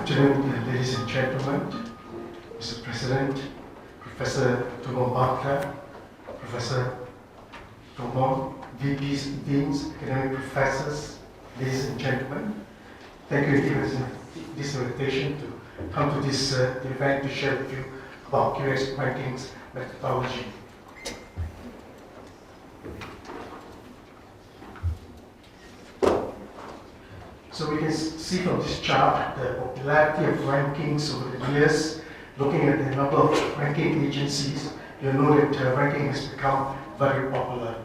afternoon, ladies and gentlemen, Mr. President, Professor Tumon Barker, Professor Tumon, VPs, Deans, academic professors, ladies and gentlemen. Thank you for this invitation to come to this event to share with you about QS rankings methodology. So we can see from this chart the popularity of rankings over the years. Looking at the number of ranking agencies, you'll know that ranking has become very popular.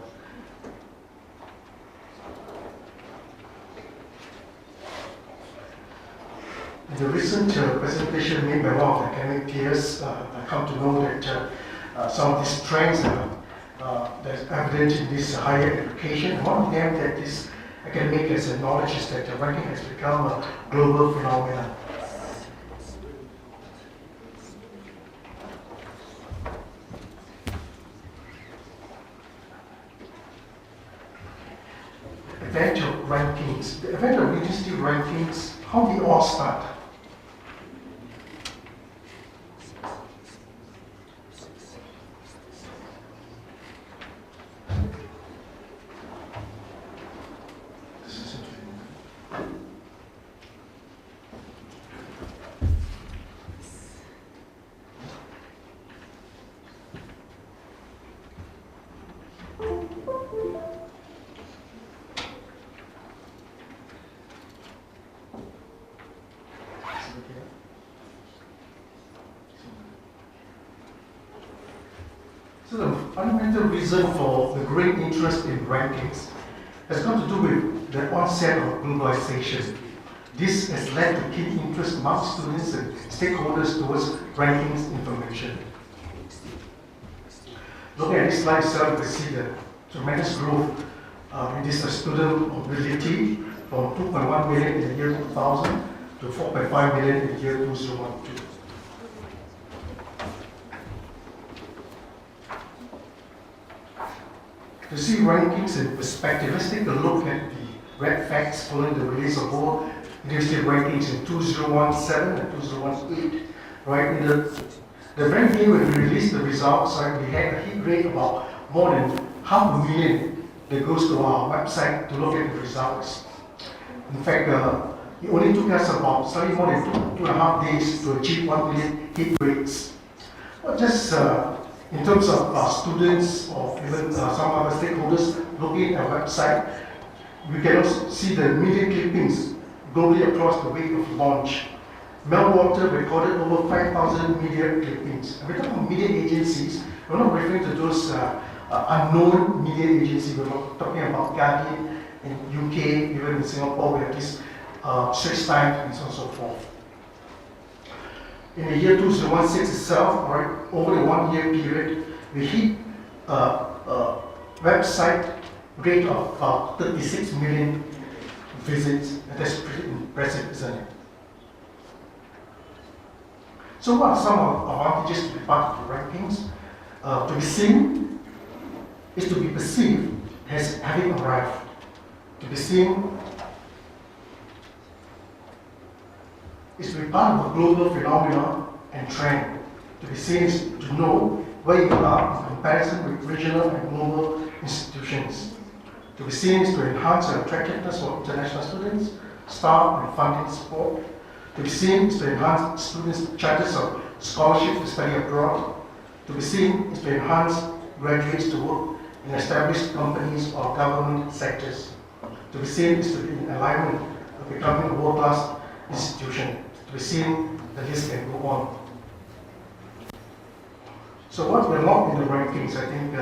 In the recent presentation made by one of the academic peers, I come to know that some of these trends that's evident in this higher education. One of them that this academic has acknowledged is that ranking has become a global phenomenon. Event of rankings. The event of university rankings, how did it all start? So the fundamental reason for the great interest in rankings has got to do with the onset of globalization. This has led to keen interest among students and stakeholders towards rankings information. Looking at this slide itself, you can see the tremendous growth in this student mobility from 2.1 million in the year 2000 to 4.5 million in the year 2012. To see rankings in perspective, let's take a look at the red facts following the release of all university rankings in 2017 and 2018. Right, in the very day when we released the results, right, we had a hit rate about more than 500,000 that goes to our website to look at the results. In fact, it only took us about slightly more than two and a half days to achieve 1 million hit rates. Not just in terms of students or even some other stakeholders looking at our website, we can also see the media clippings globally across the week of launch. Meltwater recorded over 5,000 media clippings. And we're talking about media agencies. We're not referring to those unknown media agencies. We're talking about Guardian in UK, even in Singapore, we have this Straits Times and so on and so forth. In the year 2016 itself, right, over the 1 year period, we hit a website rate of about 36 million visits. And that's pretty impressive, isn't it? So what are some of the advantages to be part of the rankings? To be seen is to be perceived as having arrived. To be seen is to be part of a global phenomenon and trend. To be seen is to know where you are in comparison with regional and global institutions. To be seen is to enhance your attractiveness for international students, staff and funding support. To be seen is to enhance students' chances of scholarship to study abroad. To be seen is to enhance graduates to work in established companies or government sectors. To be seen is to be in alignment of becoming a world-class institution. To be seen, the list can go on. So what we're not in the rankings, I think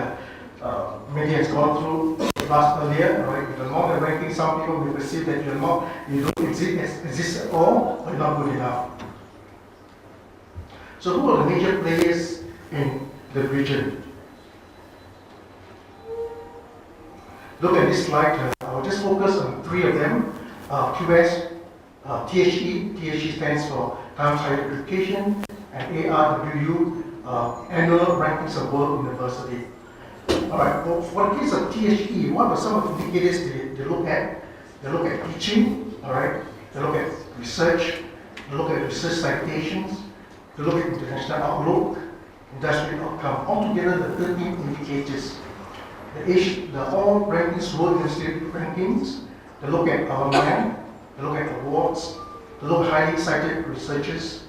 media has gone through the class earlier, right? If you're not in the rankings, some people will perceive that you don't exist at all, or you're not good enough. So who are the major players in the region? Look at this slide. I'll just focus on 3 of them. QS, THE. THE stands for Times Higher Education, and ARWU, Annual Rankings of World University. Alright, well, for the case of THE, what are some of the indicators they look at? They look at teaching, alright, they look at research, to look at research citations, to look at international outlook, industry outcome. Altogether, the 13 indicators. The all rankings, world university rankings, they look at alumni, they look at awards, they look at highly cited researchers,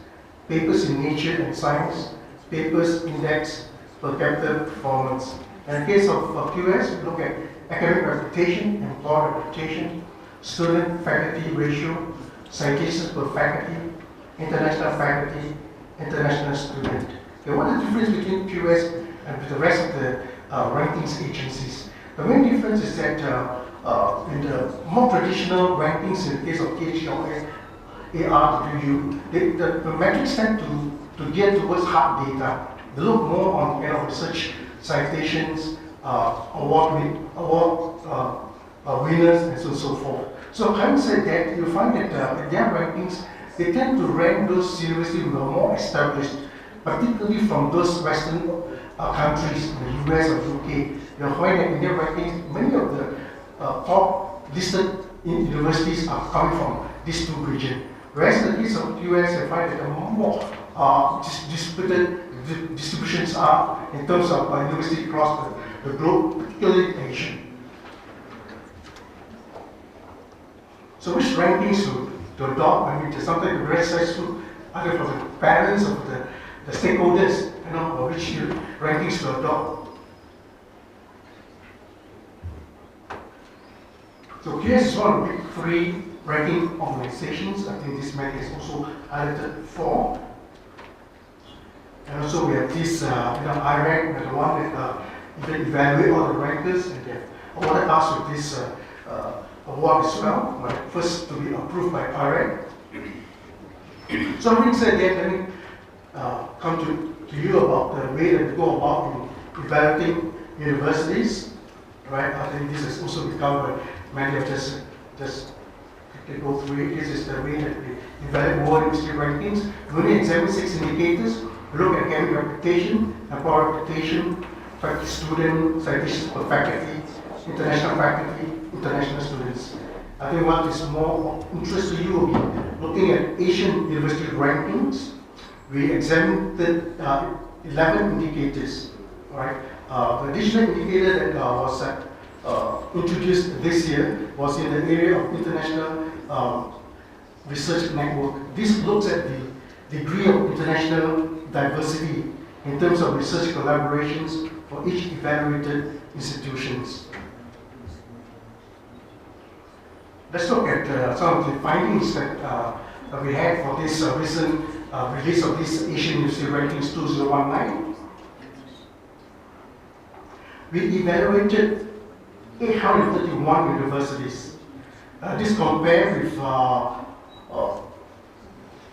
papers in nature and science, papers index per capita performance. In the case of QS, we look at academic reputation, employer reputation, student-faculty ratio, citations per faculty, international faculty, international student. Okay, what is the difference between QS and the rest of the rankings agencies? The main difference is that in the more traditional rankings, in the case of PhD or ARWU, the metrics tend to gear towards hard data. They look more on research citations, award winners, and so on and so forth. So having said that, you find that in their rankings, they tend to rank those universities who are more established, particularly from those Western countries, the US or UK. You'll find that in their rankings, many of the top listed universities are coming from these two regions. Whereas in the case of US, you find that the more distributed distributions are in terms of university across the globe, particularly Asia. So which rankings to adopt? I mean, there's something to very successful, either for the parents or for the stakeholders, or which rankings to adopt. So QS is one of the big three ranking organizations. I think this map is also highlighted for. And also we have this IRAC, the one that even evaluate all the rankers, and they awarded us with this award as well, but first to be approved by IRAC. So having said that, let me come to you about the way that we go about in evaluating universities. Right? I think this has also become by many of us just quickly go through it. This is the way that we evaluate world university rankings. We only examine 6 indicators. We look at academic reputation, employer reputation, faculty student, citations per faculty, international faculty, international students. I think what is more of interest to you will be looking at Asian university rankings. We examined the 11 indicators. Right? The additional indicator that was introduced this year was in the area of international research network. This looks at the degree of international diversity in terms of research collaborations for each evaluated institutions. Let's look at some of the findings that we had for this recent release of this Asian University Rankings 2019. We evaluated 831 universities. This compared with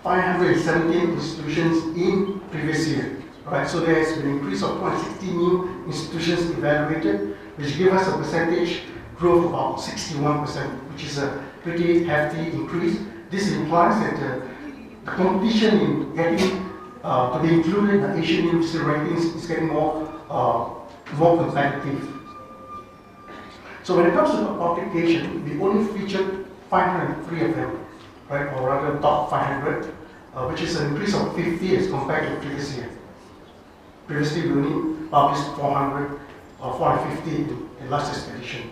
517 institutions in previous year. Right? So there has been an increase of 260 new institutions evaluated, which give us a percentage growth of about 61%, which is a pretty hefty increase. This implies that the competition in getting to be included in the Asian University rankings is getting more competitive. So when it comes to the publication, we only featured 503 of them, right, or rather top 500, which is an increase of 50 as compared to the previous year. Previously, we only published 400 or 450 in last year's edition.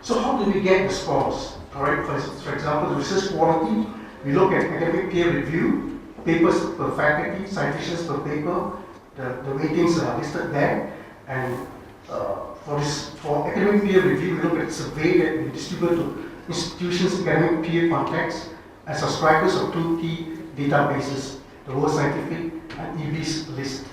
So how do we get the scores? All right, for example, the research quality, we look at academic peer review, papers per faculty, citations per paper, the weightings are listed there, and for academic peer review, we look at survey that we distribute to institutions' academic peer contacts and subscribers of 2 key databases, the World Scientific and EBS list.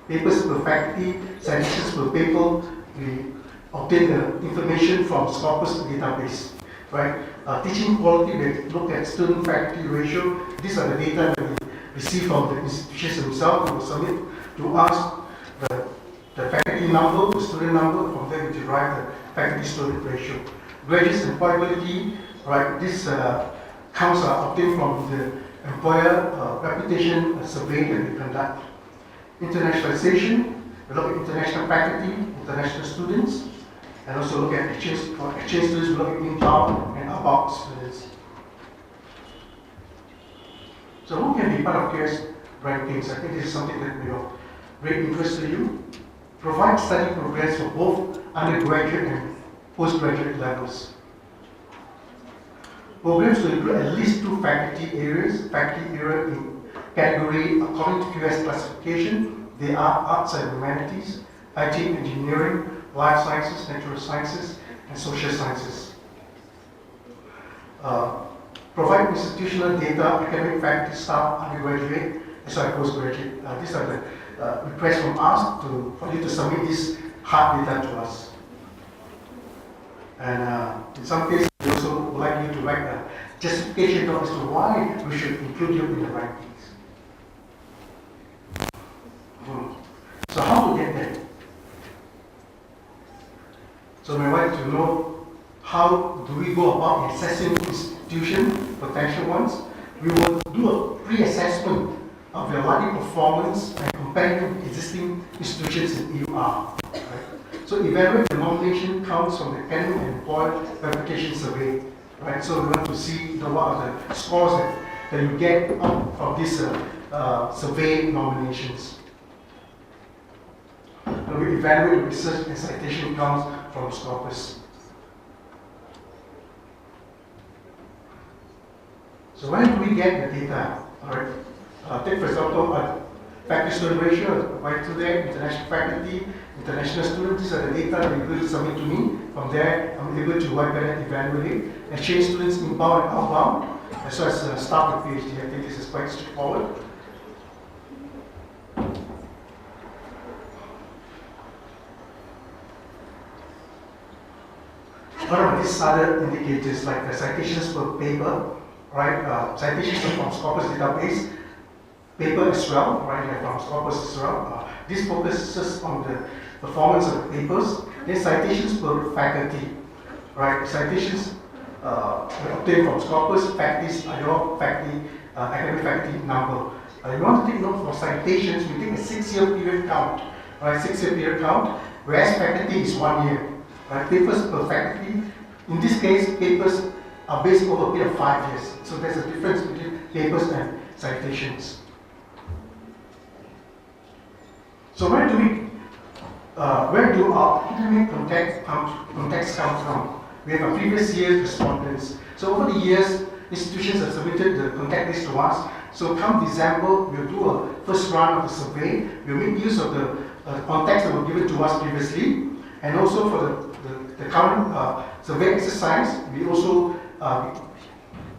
Papers per faculty, citations per paper, we obtain the information from Scopus database. Right? Teaching quality, we look at student-faculty ratio. These are the data that we receive from the institutions themselves. We will submit to us the faculty number, the student number. From there, we derive the faculty-student ratio. Graduates employability, right? This counts are obtained from the employer reputation survey that we conduct. Internationalization, we look at international faculty, international students, and also look at exchange students, we look at inbound and outbound students. So who can be part of QS rankings? I think this is something that will be of great interest to you. Provide study programs for both undergraduate and postgraduate levels. Programs will include at least 2 faculty areas in category according to QS classification. They are arts and humanities, IT, engineering, life sciences, natural sciences, and social sciences. Provide institutional data, academic faculty, staff, undergraduate, as well as postgraduate. These are the requests from us for you to submit this hard data to us. And in some cases, we also would like you to write a justification as to why we should include you in the rankings. So how to get there? So we want to know how do we go about assessing institution, potential ones. We will do a pre-assessment of your likely performance and compare it with existing institutions in EUR. Right? So evaluate the nomination counts from the academic and employer verification survey. Right? So we want to see what are the scores that you get out of these survey nominations. And we evaluate the research and citation counts from Scopus. So when do we get the data? All right. Take for example, faculty student ratio, right to there, international faculty, international students. These are the data that you're able to submit to me. From there, I'm able to work better, evaluate, exchange students inbound and outbound, as well as staff with PhD. I think this is quite straightforward. What about these other indicators like the citations per paper, right? Citations from Scopus database, paper as well, right? Like from Scopus as well. This focuses on the performance of the papers. Then citations per faculty, right? Citations obtained from Scopus, faculties are your faculty, academic faculty number. You want to take note for citations, we take a 6-year period count, right? 6-year period count, whereas faculty is 1 year. Right, papers per faculty. In this case, papers are based over a period of 5 years. So there's a difference between papers and citations. So where do our academic contacts come from? We have a previous year's respondents. So over the years, institutions have submitted the contact list to us. So come December, we'll do a first round of the survey. We'll make use of the contacts that were given to us previously. And also for the current survey exercise, we also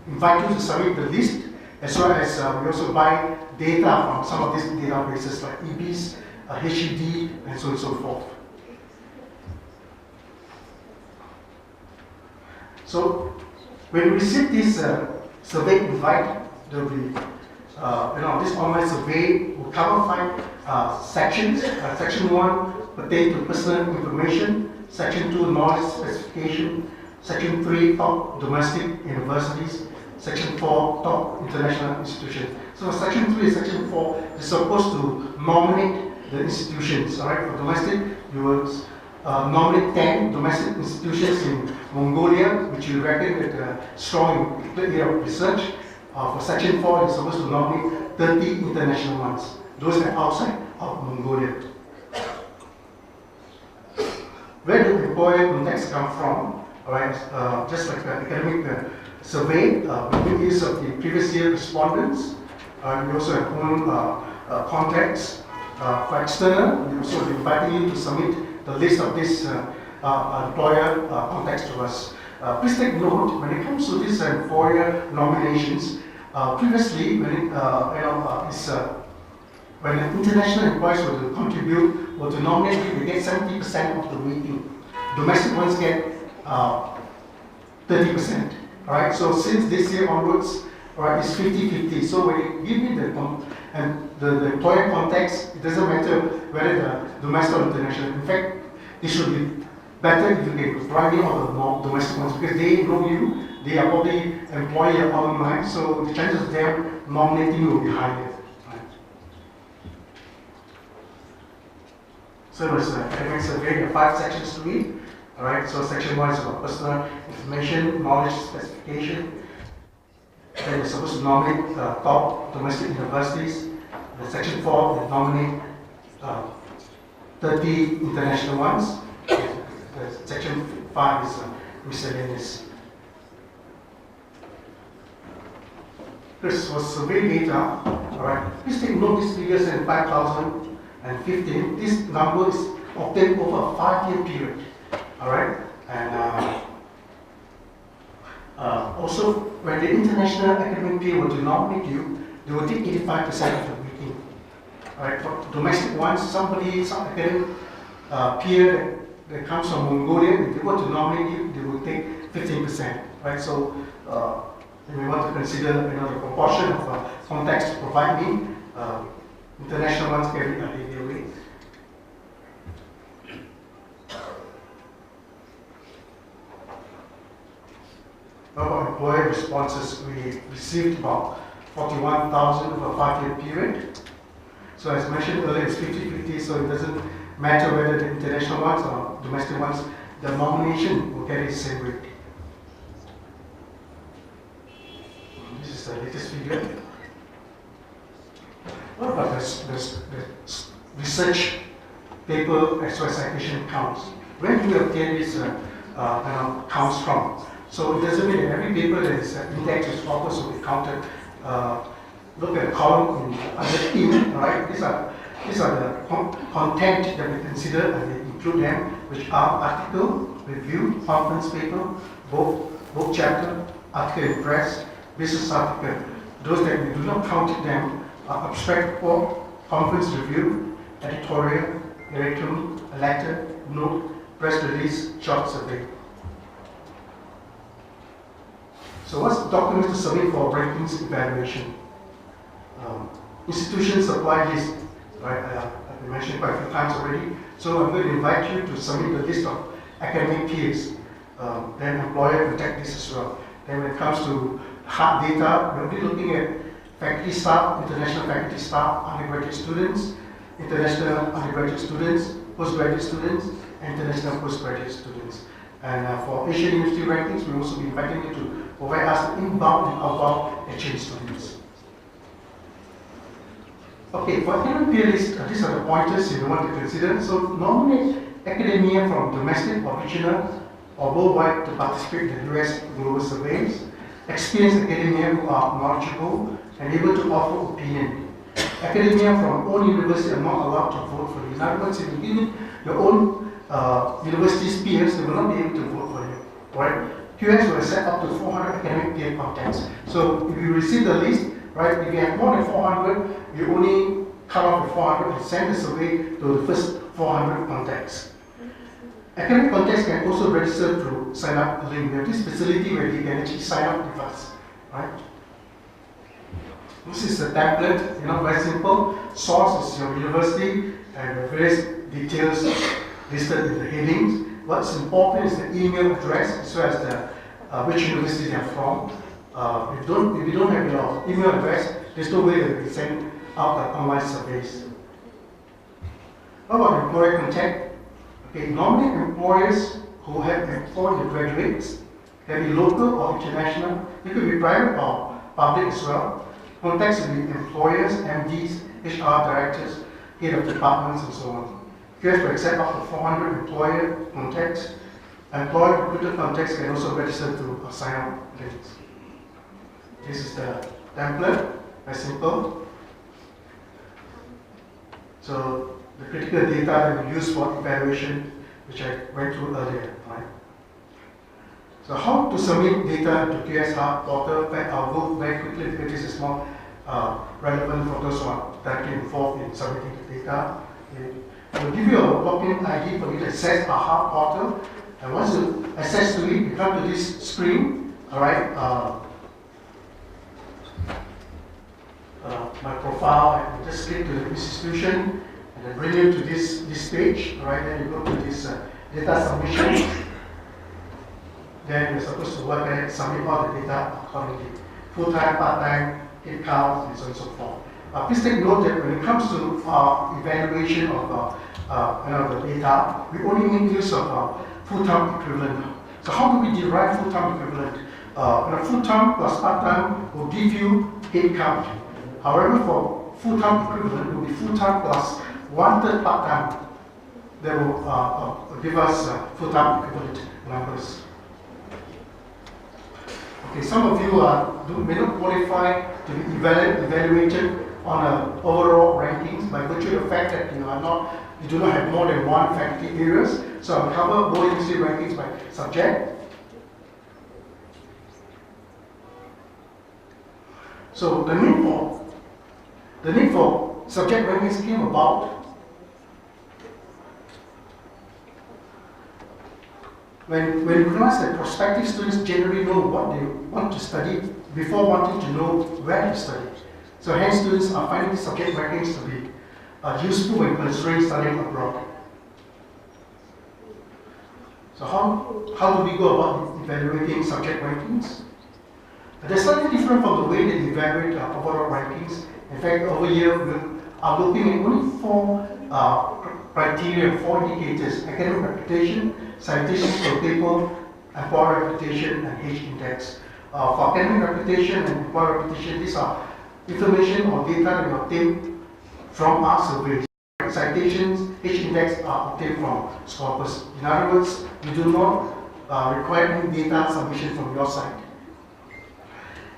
invite you to submit the list, as well as we also buy data from some of these databases like EBS, HED, and so on and so forth. So when we receive this survey invite, there will be this online survey will cover 5 sections. Section 1 pertain to personal information. Section 2, knowledge specification. Section 3, top domestic universities. Section 4, top international institutions. So Section 3 and Section 4 is supposed to nominate the institutions. All right, for domestic, you will nominate 10 domestic institutions in Mongolia, which you reckon with strong in the area of research. For Section 4, you're supposed to nominate 30 international ones. Those are outside of Mongolia. Where do employer contacts come from? All right, just like the academic survey, we make use of the previous year respondents. We also have own contacts. For external, we also inviting you to submit the list of these employer contacts to us. Please take note, when it comes to these employer nominations, previously, when international employees were to contribute or to nominate you, they get 70% of the weighting. Domestic ones get 30%. Alright, so since this year onwards, alright, it's 50-50. So when you give me the employer contacts, it doesn't matter whether the domestic or international. In fact, it should be better if you can provide me all the domestic ones because they know you, they are probably employer online, so the chances of them nominating you will be higher. So it was academic survey, there are 5 sections to read. Alright, so section 1 is about personal information, knowledge specification. Then you're supposed to nominate top domestic universities. The section 4, you nominate 30 international ones. The section 5 is miscellaneous. This was survey data. Alright, please take note these figures in 2015. This number is obtained over a 5-year period. Alright, and also when the international academic peer were to nominate you, they will take 85% of the weighting. Alright, for domestic ones, some academic peer that comes from Mongolia, if they were to nominate you, they will take 15%. Right, so you may want to consider the proportion of contacts to provide me. International ones carry a heavier weight. About employer responses, we received about 41,000 over a 5-year period. So as mentioned earlier, it's 50-50, so it doesn't matter whether the international ones or domestic ones, the nomination will carry the same weight. This is the latest figure. What about the research paper as well as citation counts? Where do we obtain these counts from? So it doesn't mean that every paper that is indexed as corpus will be counted. Look at the column under in, right? These are the content that we consider and we include them, which are article, review, conference paper, book chapter, article in press, business article. Those that we do not count them are abstract report, conference review, editorial, directory, a letter, note, press release, short survey. So what's the documents to submit for rankings evaluation? Institution supply list, right? I've mentioned quite a few times already. So I'm going to invite you to submit the list of academic peers. Then employer contact list as well. Then when it comes to hard data, we'll be looking at faculty staff, international faculty staff, undergraduate students, international undergraduate students, postgraduate students, and international postgraduate students. And for Asian University rankings, we'll also be inviting you to provide us inbound and outbound exchange students. Okay, for academic peer list, these are the pointers you want to consider. So nominate academia from domestic or regional or worldwide to participate in the US global surveys. Experienced academia who are knowledgeable and able to offer opinion. Academia from own university are not allowed to vote for you. In other words, if you give it your own university's peers, they will not be able to vote for you. Right? QS will set up to 400 academic peer contacts. So if you receive the list, right, if you have more than 400, you only cut off the 400 and send the survey to the first 400 contacts. Academic contacts can also register through sign up link. We have this facility where you can actually sign up with us. Right? This is a template, very simple. Source is your university and the various details listed in the headings. What's important is the email address as well as the which university they are from. If you don't have your email address, there's no way that we can send out the online surveys. How about employer contact? Okay, nominate employers who have employed the graduates. Can be local or international. It could be private or public as well. Contacts will be employers, MDs, HR directors, head of departments, and so on. If you have to accept up to 400 employer contacts, employer recruiter contacts can also register through a sign-up links. This is the template, very simple. So the critical data that we use for evaluation, which I went through earlier, right? So how to submit data to QS Hub portal? I'll go very quickly because this is more relevant for those who are directly involved in submitting the data. We'll give you a login ID for you to access our Hub portal. And once you access to it, you come to this screen, all right? My profile, and just click to the institution, and then bring you to this page, all right? Then you go to this data submission. Then you're supposed to work and submit all the data accordingly. Full-time, part-time, head count, and so on and so forth. Please take note that when it comes to evaluation of the data, we only make use of full-time equivalent. So how do we derive full-time equivalent? full-time plus part-time will give you 8 count. However, for full-time equivalent, it will be full-time plus 1/3 part-time. That will give us full-time equivalent numbers. Okay, some of you may not qualify to be evaluated on overall rankings by virtue of the fact that you do not have more than one faculty areas. So I'll cover both university rankings by subject. So the need for subject rankings came about when we realized that prospective students generally know what they want to study before wanting to know where to study. So hence students are finding subject rankings to be useful when considering studying abroad. So how do we go about evaluating subject rankings? They're slightly different from the way that we evaluate overall rankings. In fact, over here we are looking at only 4 criteria, 4 indicators: academic reputation, citations per paper, employer reputation, and H index. For academic reputation and employer reputation, these are information or data that we obtain from our surveys. Citations, H index are obtained from Scopus. In other words, we do not require any data submission from your side.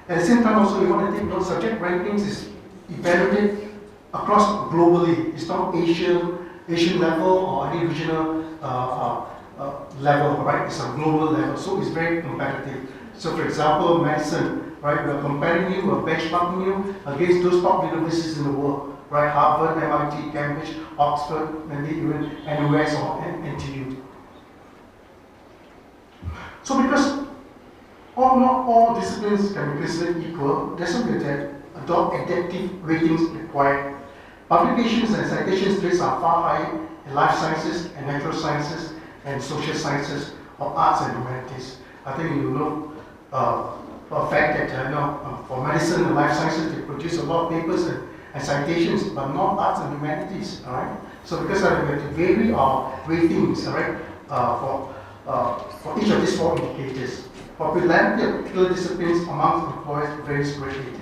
At the same time, also, we want to take note subject rankings is evaluated across globally. It's not Asian level or any regional level, right? It's a global level, so it's very competitive. So, for example, medicine, right? We're comparing you, we're benchmarking you against those top universities in the world, right? Harvard, MIT, Cambridge, Oxford, maybe even NUS or NTU. So, because not all disciplines can be considered equal, that's why we adopt adaptive ratings required. Publications and citations rates are far higher in life sciences and natural sciences and social sciences or arts and humanities. I think you know for a fact that for medicine and life sciences they produce a lot of papers and citations, but not arts and humanities. All right. So because of that, we have to vary our ratings, all right, for each of these 4 indicators. Popularity of particular disciplines amongst employers varies greatly.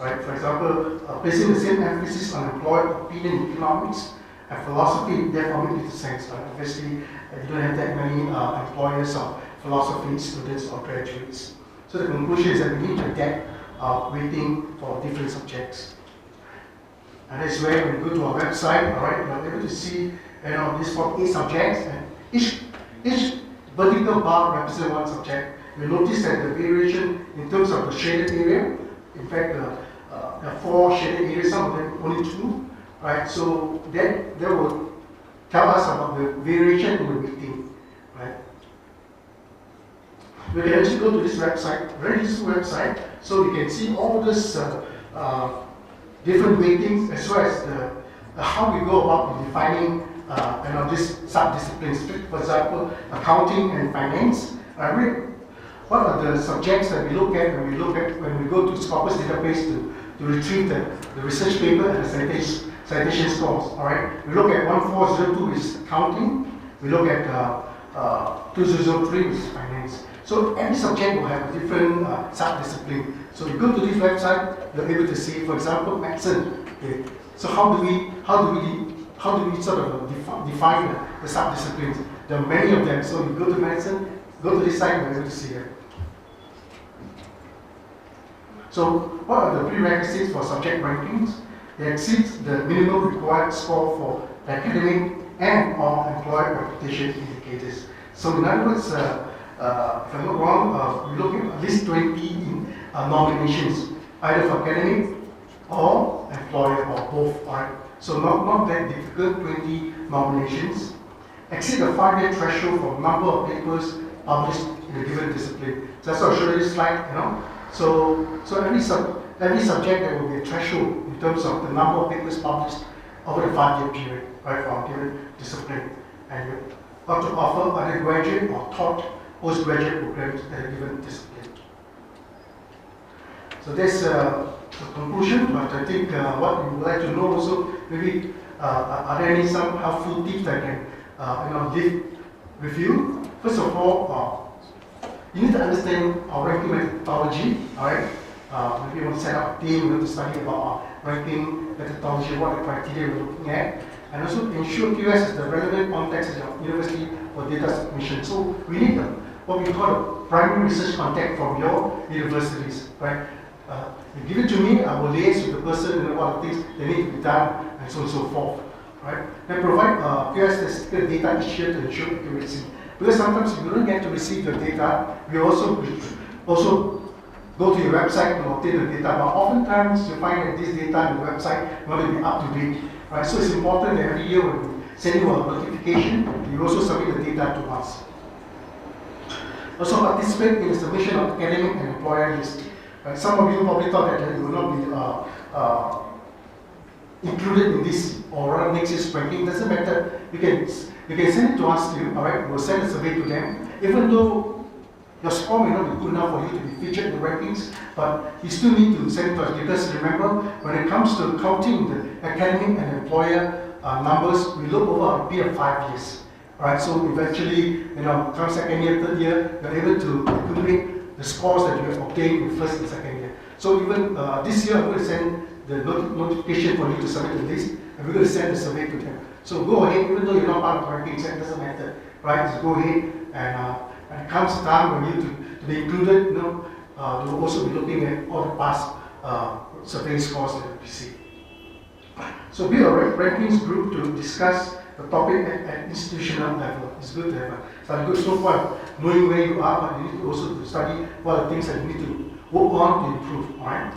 Right? For example, placing the same emphasis on employer opinion in economics and philosophy, therefore makes little sense. Obviously, you don't have that many employers or philosophy students or graduates. So the conclusion is that we need to adapt our rating for different subjects. And that's where when you go to our website, all right, you're able to see these 48 subjects, and each vertical bar represents one subject. You notice that the variation in terms of the shaded area, in fact, there are 4 shaded areas, some of them only 2, right? So that will tell us about the variation in the rating, right? We can actually go to this website, very useful website, so we can see all these different ratings as well as how we go about defining these sub-disciplines. For example, accounting and finance. What are the subjects that we look at when we go to Scopus database to retrieve the research paper and the citation scores? All right, we look at 1402, which is accounting. We look at 2003, which is finance. So every subject will have a different sub-discipline. So you go to this website, you're able to see, for example, medicine. Okay. So how do we sort of define the sub-disciplines? There are many of them. So you go to medicine, go to this site, you're able to see it. So what are the prerequisites for subject rankings? They exceed the minimum required score for the academic and or employer reputation indicators. So in other words, if I'm not wrong, we look at least 20 nominations, either for academic or employer or both. Alright. So not that difficult, 20 nominations. Exceed the 5-year threshold for number of papers published in a given discipline. So that's what I'll show you this slide, So every subject there will be a threshold in terms of the number of papers published over the 5-year period, right, for a given discipline. And you got to offer undergraduate or taught postgraduate programs at a given discipline. So that's the conclusion, but I think what we would like to know also, maybe are there some helpful tips I can give with you? First of all, You need to understand our ranking methodology, all right? Maybe you want to set up a team, you want to study about our ranking methodology, what the criteria we're looking at, and also ensure QS is the relevant context of your university for data submission. So we need what we call a primary research contact from your universities, right? You give it to me, I will liaise with the person, what things they need to be done, and so on and so forth, right? Then provide QS statistical data each year to ensure accuracy. Because sometimes if you don't get to receive your data, we also go to your website to obtain the data, but oftentimes you find that this data on the website will not be up to date, right? So it's important that every year when we send you a notification, you also submit the data to us. Also participate in the submission of academic and employer list. Right? Some of you probably thought that you will not be included in this or run next year's ranking. Doesn't matter. You can send it to us too. All right, we'll send a survey to them. Even though your score may not be good enough for you to be featured in the rankings, but you still need to send it to us because remember, when it comes to counting the academic and employer numbers, we look over a period of 5 years. Right, so eventually, come second year, third year, you're able to accumulate the scores that you have obtained in first and second year. So even this year, I'm going to send the notification for you to submit the list, and we're going to send the survey to them. So go ahead, even though you're not part of the rankings, it doesn't matter, right? Just go ahead, and when it comes time when you to be included, you'll also be looking at all the past survey scores that you receive. So be a rankings group to discuss the topic at institutional level. It's good to have good so far knowing where you are, but you need to also study what are the things that you need to work on to improve. Alright.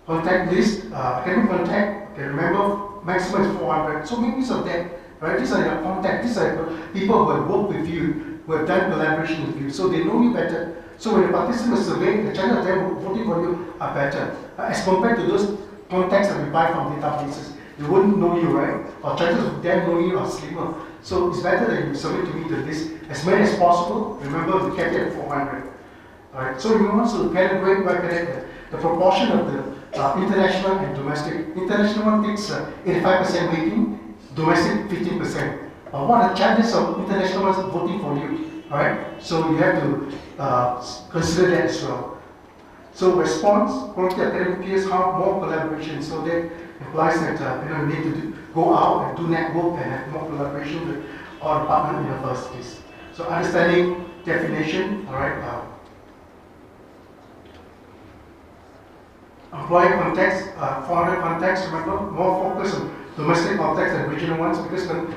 Contact list, academic contact, okay, remember maximum is 400. So make use of that. Right? These are your contacts, these are people who have worked with you, who have done collaboration with you, so they know you better. So when the participants survey, the chances of them voting for you are better. As compared to those contacts that we buy from databases. They wouldn't know you, right? Or chances of them knowing you are slimmer. So it's better that you submit to me the list as many as possible. Remember, we kept it at 400. Alright, so we want to calculate the proportion of the international and domestic. International one takes 85% weighting, domestic 15%. What are the chances of international ones voting for you? Alright, so you have to consider that as well. So response, quality academic peers have more collaboration, so that implies that you need to go out and do network and have more collaboration with our partner universities. So understanding definition, all right. Employee context, 400 contacts. Remember, more focus on domestic contacts than regional ones because the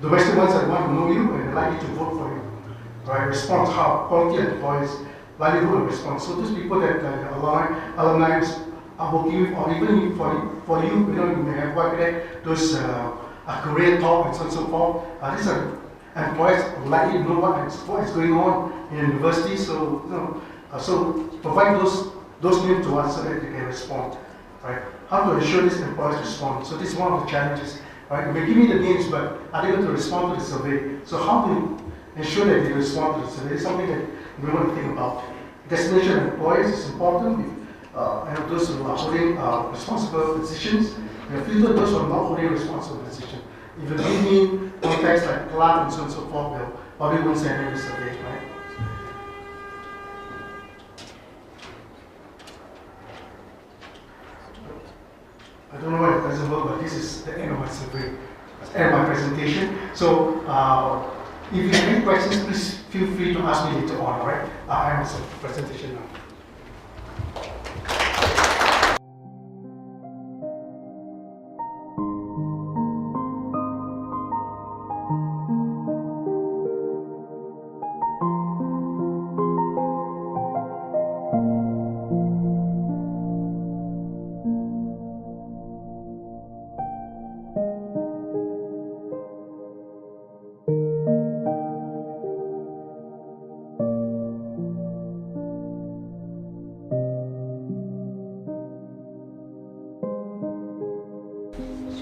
domestic ones are the ones who know you and are likely to vote for you. Right? Response, how quality of employees, livelihood of response. So those people that alumni are working with, or even for you, you may have worked at those career talk and so on and so forth. These are employees who likely to know what is going on in university. So so provide those names to us so that they can respond. Right? How to ensure these employees respond? So this is one of the challenges. Right? You may give me the names, but are they going to respond to the survey? So how to ensure that they respond to the survey is something that we want to think about. Destination of employees is important. And those who are holding responsible positions, and filter those who are not holding responsible positions. If you give me contacts like clerk and so on and so forth, they'll probably won't send any survey, right? I don't know why it doesn't work, but this is the end of my survey, end of my presentation. So if you have any questions, please feel free to ask me later on, alright? I have a presentation now.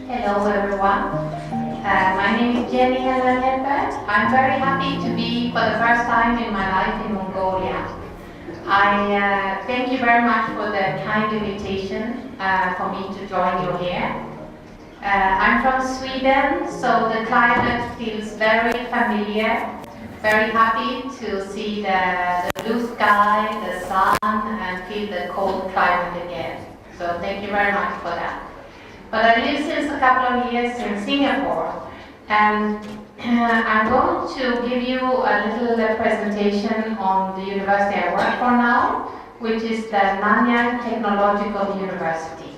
Hello everyone, my name is Jenny Helen Hedberg. I'm very happy to be for the first time in my life in Mongolia. I thank you very much for the kind invitation for me to join you here. I'm from Sweden, so the climate feels very familiar Very happy to see the blue sky, the sun, and feel the cold climate again. So thank you very much for that. But I live since a couple of years in Singapore, and I'm going to give you a little presentation on the university I work for now, which is the Nanyang Technological University.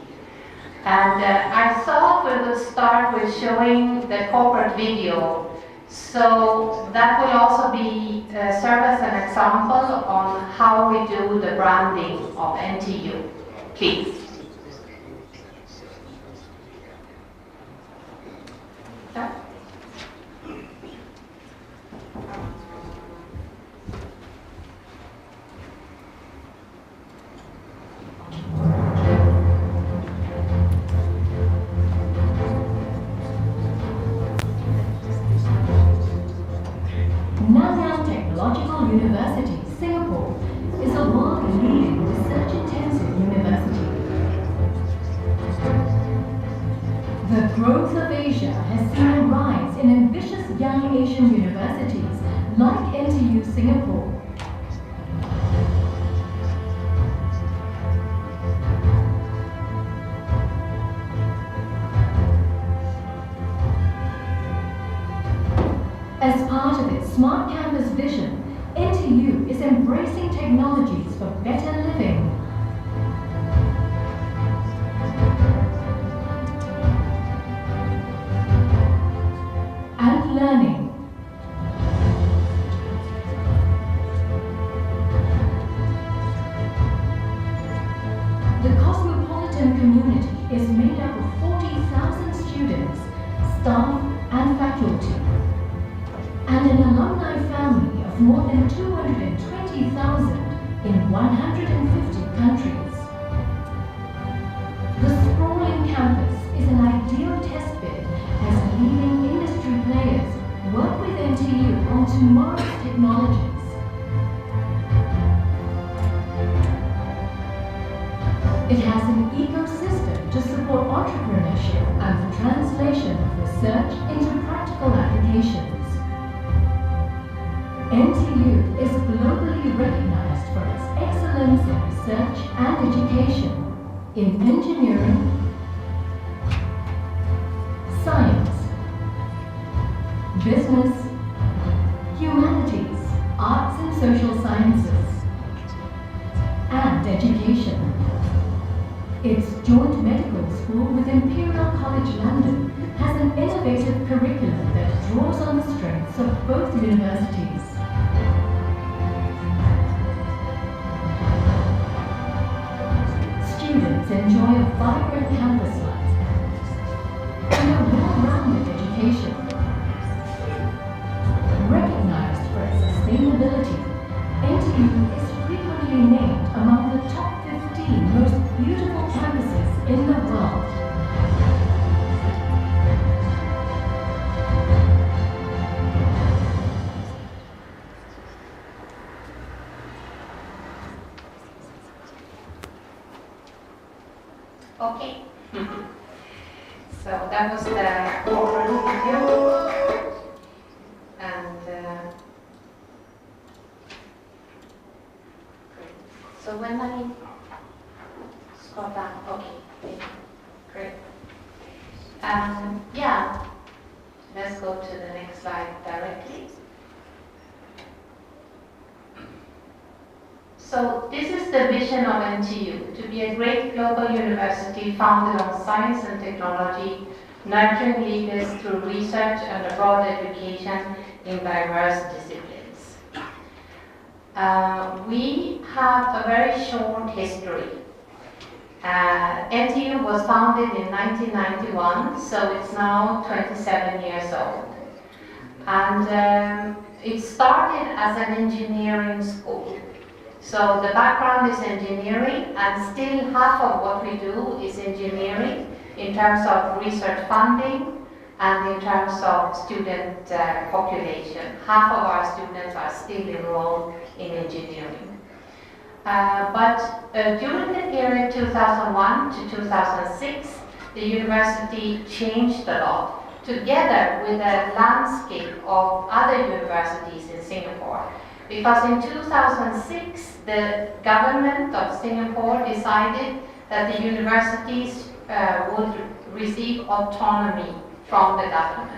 And I thought we would start with showing the corporate video. So that will also be serve as an example on how we do the branding of NTU. Please. Yeah. Nanyang Technological University, Singapore, is a world-leading research-intensive university. The growth of Asia has seen a rise in ambitious young Asian universities like NTU Singapore. As part of its Smart Campus vision, NTU is embracing technologies for better living. And learning. The cosmopolitan community is made up of 40,000 students, staff and faculty, and an alumni family of more than 220,000 in 150 countries. The sprawling campus is an ideal testbed as leading industry players work with NTU on tomorrow's technologies. It has an ecosystem to support entrepreneurship and the translation of research into practical applications. NTU is globally recognized for its excellence in research and education in engineering, science, business, humanities, arts and social sciences, and education. Its joint medical school with Imperial College London has an innovative curriculum that draws on the strengths of both universities. Students enjoy a vibrant campus life and a well-rounded education. Recognized for its sustainability, NTU is frequently named among the top 15 most beautiful campuses in the world. Okay. So that was the corporate video. And so when I scroll down, okay, great. Yeah, let's go to the next slide directly. So this is the vision of NTU, to be a great global university founded on science and technology, nurturing leaders through research and a broad education in diverse disciplines. We have a very short history. NTU was founded in 1991, so it's now 27 years old. And it started as an engineering school. So the background is engineering, and still half of what we do is engineering in terms of research funding and in terms of student population. Half of our students are still enrolled in engineering. But during the period 2001 to 2006, the university changed a lot together with the landscape of other universities in Singapore. Because in 2006, the government of Singapore decided that the universities would receive autonomy from the government.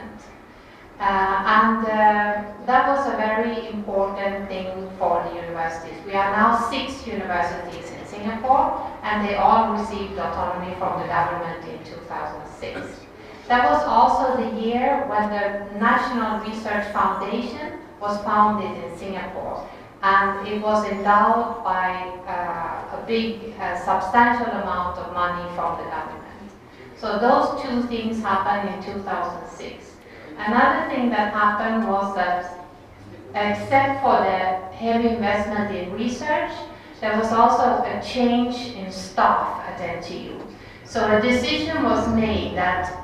That was a very important thing for the universities. We are now 6 universities in Singapore, and they all received autonomy from the government in 2006. That was also the year when the National Research Foundation was founded in Singapore, and it was endowed by a big, substantial amount of money from the government. So those 2 things happened in 2006. Another thing that happened was that, except for the heavy investment in research, there was also a change in staff at NTU. So a decision was made that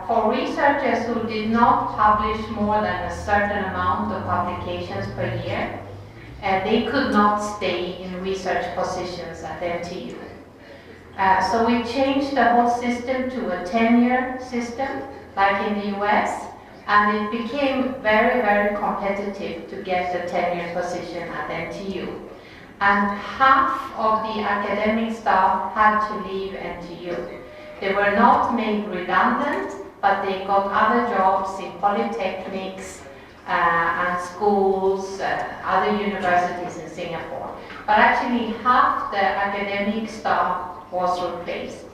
for researchers who did not publish more than a certain amount of publications per year, they could not stay in research positions at NTU. So we changed the whole system to a tenure system, like in the US, and it became very, very competitive to get a tenure position at NTU. And half of the academic staff had to leave NTU. They were not made redundant, but they got other jobs in polytechnics and schools, other universities in Singapore. But actually half the academic staff was replaced.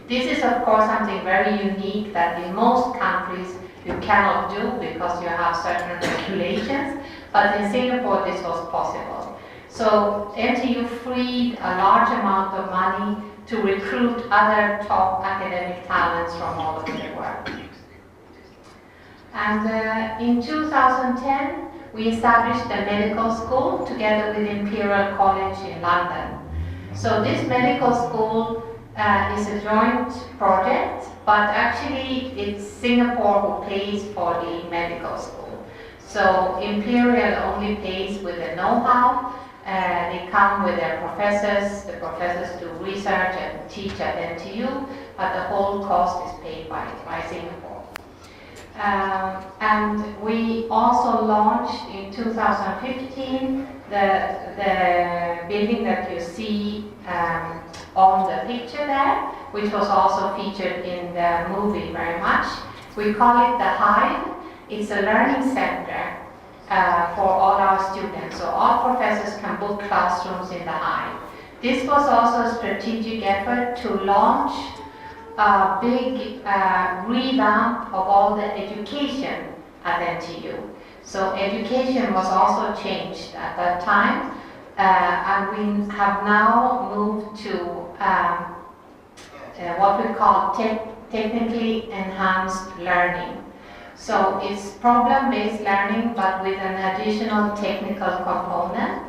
This is of course something very unique that in most countries you cannot do because you have certain regulations, but in Singapore this was possible. So NTU freed a large amount of money to recruit other top academic talents from all over the world. And in 2010, we established a medical school together with Imperial College in London. So this medical school is a joint project, but actually it's Singapore who pays for the medical school. So Imperial only pays with the know-how. They come with their professors, the professors do research and teach at NTU, but the whole cost is paid by Singapore. And we also launched in 2015 the building that you see on the picture there, which was also featured in the movie very much. We call it the Hive. It's a learning center for all our students. So all professors can book classrooms in the Hive. This was also a strategic effort to launch a big revamp of all the education at NTU. So education was also changed at that time, and we have now moved to what we call technically enhanced learning. So it's problem-based learning, but with an additional technical component.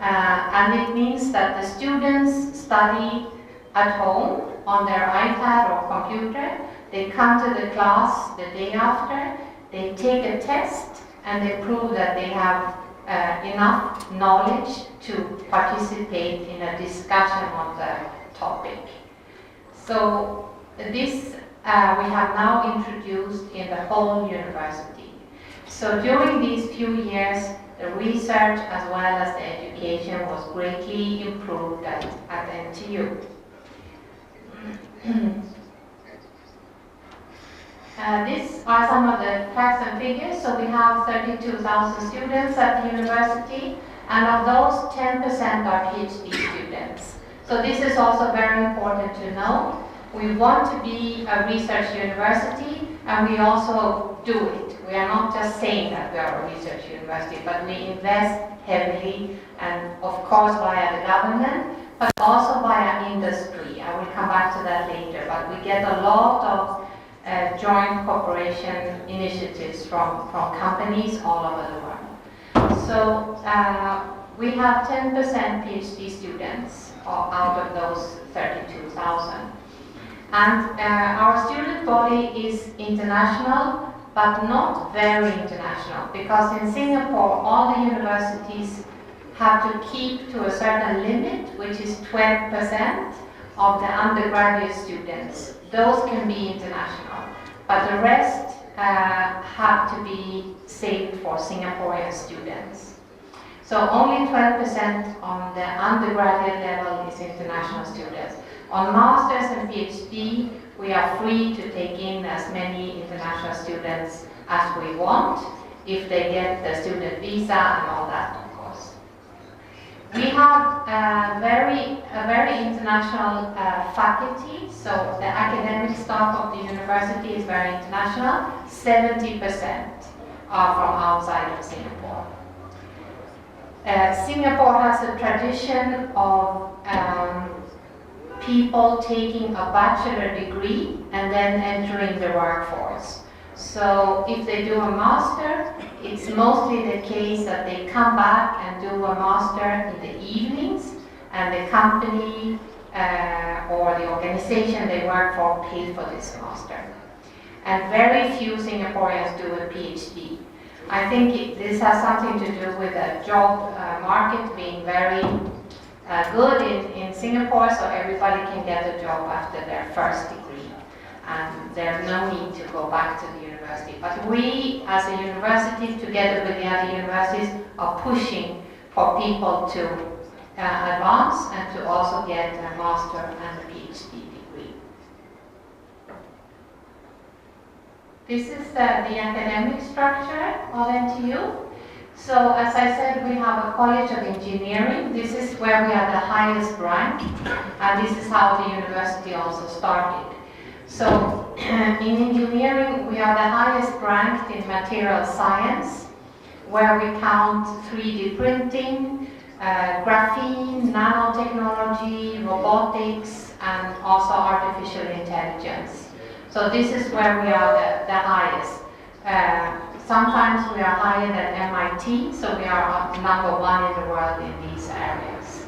And it means that the students study at home on their iPad or computer. They come to the class the day after, they take a test, and they prove that they have enough knowledge to participate in a discussion on the topic. So this we have now introduced in the whole university. So during these few years, the research as well as the education was greatly improved at NTU. These are some of the facts and figures. So we have 32,000 students at the university, and of those, 10% are PhD students. So this is also very important to know. We want to be a research university, and we also do it. We are not just saying that we are a research university, but we invest heavily, and of course via the government, but also via industry. I will come back to that later, but we get a lot of joint cooperation initiatives from companies all over the world. So we have 10% PhD students out of those 32,000. And our student body is international, but not very international, because in Singapore all the universities have to keep to a certain limit, which is 12% of the undergraduate students. Those can be international. but the rest have to be saved for Singaporean students. So only 12% on the undergraduate level is international students. On masters and PhD, we are free to take in as many international students as we want, if they get the student visa and all that, of course. We have a very international faculty, so the academic staff of the university is very international. 70% are from outside of Singapore. Singapore has a tradition of people taking a bachelor degree and then entering the workforce. So if they do a master, it's mostly the case that they come back and do a master in the evenings, and the company or the organization they work for pays for this master. And very few Singaporeans do a PhD. I think this has something to do with the job market being very good in Singapore, so everybody can get a job after their first degree. And there's no need to go back to the university. But we, as a university, together with the other universities, are pushing for people to advance and to also get a master and a PhD degree. This is the academic structure of NTU. So as I said, we have a College of Engineering. This is where we are the highest rank, and this is how the university also started. So in engineering, we are the highest ranked in material science, where we count 3D printing, graphene, nanotechnology, robotics, and also artificial intelligence. So this is where we are the highest. Sometimes we are higher than MIT, so we are number one in the world in these areas.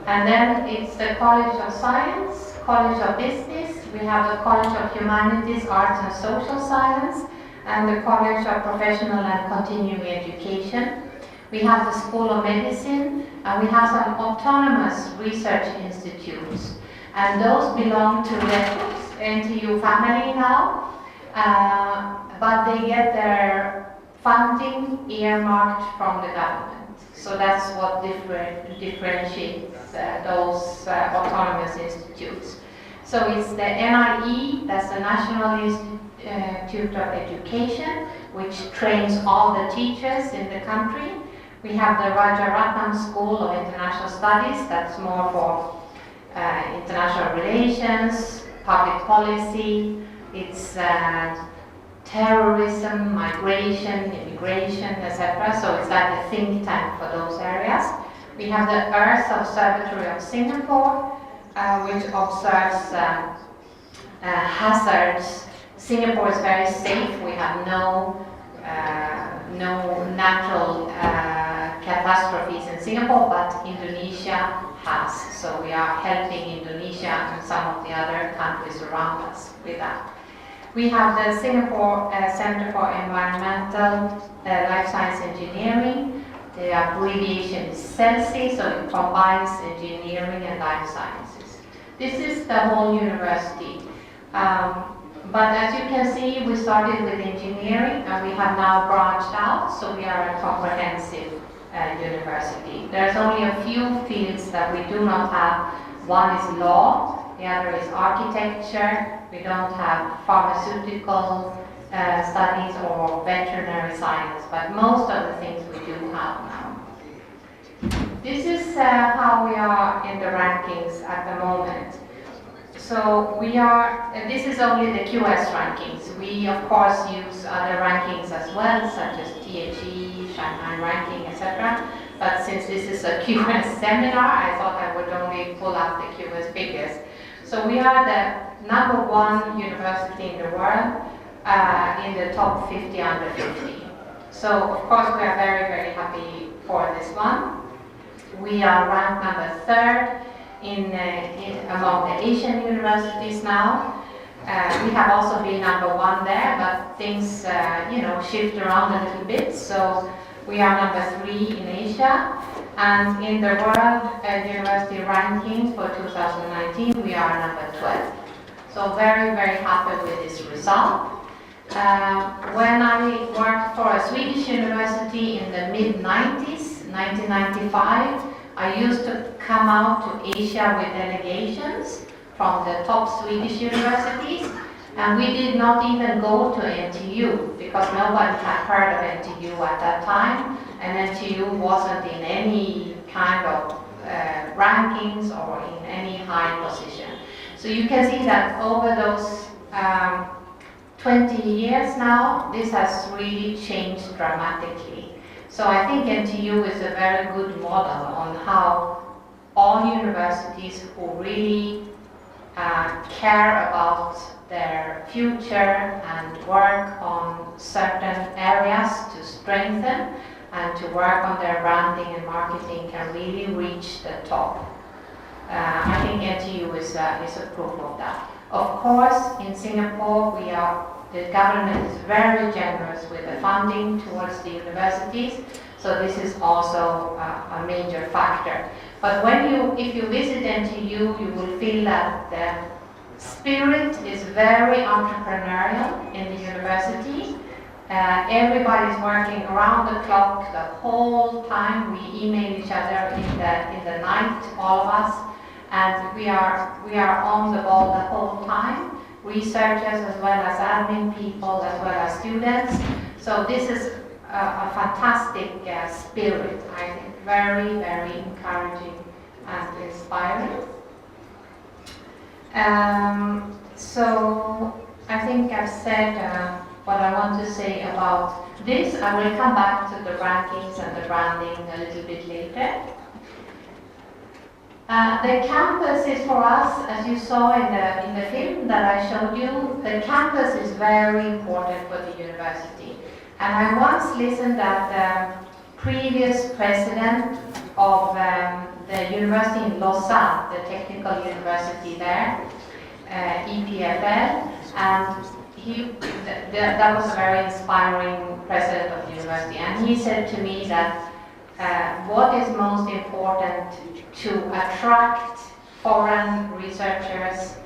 And then it's the College of Science, College of Business, we have the College of Humanities, Arts and Social Science, and the College of Professional and Continuing Education. We have the School of Medicine, and we have some autonomous research institutes. And those belong to the NTU family now, but they get their funding earmarked from the government. So that's what differentiates those autonomous institutes. So it's the NIE, that's the National Institute of Education, which trains all the teachers in the country. We have the Rajaratnam School of International Studies, that's more for international relations, public policy, it's terrorism, migration, immigration, etc. So it's like a think tank for those areas. We have the Earth Observatory of Singapore, which observes hazards. Singapore is very safe. We have no natural catastrophes in Singapore, but Indonesia has. So we are helping Indonesia and some of the other countries around us with that. We have the Singapore Center for Environmental Life Science Engineering. The abbreviation is CELSI, so it combines engineering and life sciences. This is the whole university. But as you can see, we started with engineering and we have now branched out, so we are a comprehensive university. There's only a few fields that we do not have. One is law, the other is architecture. We don't have pharmaceutical studies or veterinary science, but most of the things we do have now. This is how we are in the rankings at the moment. So we are, this is only the QS rankings. We of course use other rankings as well, such as THE, Shanghai ranking, etc. But since this is a QS seminar, I thought I would only pull up the QS figures. So we are the #1 university in the world in the top 50 under 50. So of course we are very, very happy for this one. We are ranked number 3rd among the Asian universities now. We have also been #1 there, but things shift around a little bit. So we are number 3 in Asia, and in the world university ranking for 2019 we are number 12. So very, very happy with this result. When I worked for a Swedish university in the mid-90s, 1995, I used to come out to Asia with delegations from the top Swedish universities, and we did not even go to NTU because nobody had heard of NTU at that time, and NTU wasn't in any kind of rankings or in any high position. So you can see that over those 20 years now, this has really changed dramatically. So I think NTU is a very good model on how all universities who really care about their future and work on certain areas to strengthen and to work on their branding and marketing can really reach the top. I think NTU is a proof of that. Of course, in Singapore, the government is very generous with the funding towards the universities, so this is also a major factor. But if you visit NTU, you will feel that the spirit is very entrepreneurial in the university. Everybody's working around the clock the whole time. We email each other in the night, all of us, and we are on the ball the whole time. Researchers as well as admin people as well as students. So this is a fantastic spirit, I think, very, very encouraging and inspiring. So I think I've said what I want to say about this. I will come back to the rankings and the branding a little bit later. The campus is for us, as you saw in the film that I showed you, the campus is very important for the university. And I once listened at the previous president of the university in Lausanne, the technical university there, EPFL, and that was a very inspiring president of the university. And he said to me that what is most important to attract foreign researchers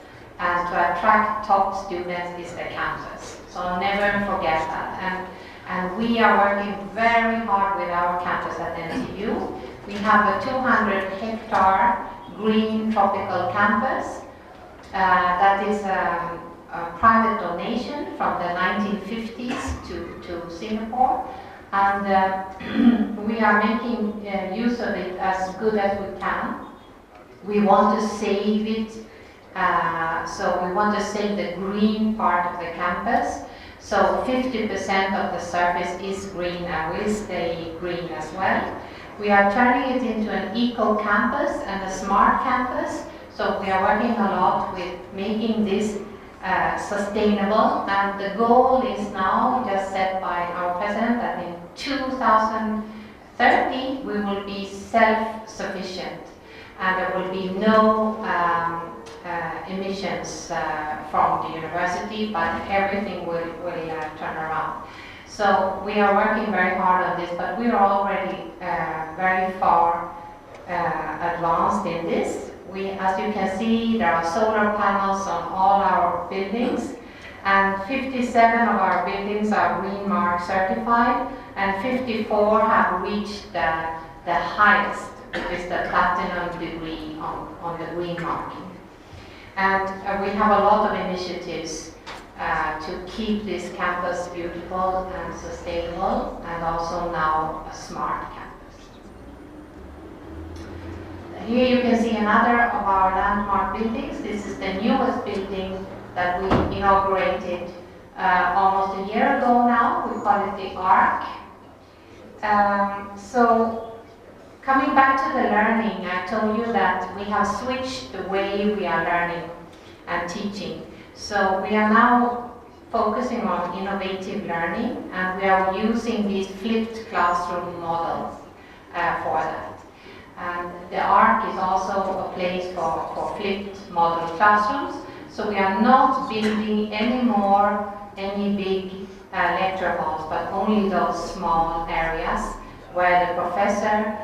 and to attract top students is the campus. So I'll never forget that. And we are working very hard with our campus at NTU. We have a 200-hectare green tropical campus that is a private donation from the 1950s to Singapore. And we are making use of it as good as we can. We want to save it, so we want to save the green part of the campus. So 50% of the surface is green and will stay green as well. We are turning it into an eco-campus and a smart campus. So we are working a lot with making this sustainable, and the goal is now just set by our president that in 2030 we will be self-sufficient and there will be no emissions from the university, but everything will turn around. So we are working very hard on this, but we are already very far advanced in this. As you can see, there are solar panels on all our buildings, and 57 of our buildings are Green Mark certified, and 54 have reached the highest, which is the platinum degree on the Green Marking. And we have a lot of initiatives to keep this campus beautiful and sustainable, and also now a smart campus. Here you can see another of our landmark buildings. This is the newest building that we inaugurated almost a year ago now. We call it the ARC. So coming back to the learning, I told you that we have switched the way we are learning and teaching. So we are now focusing on innovative learning, and we are using these flipped classroom models for that. And the ARC is also a place for flipped model classrooms. So we are not building anymore any big lecture halls, but only those small areas where the professor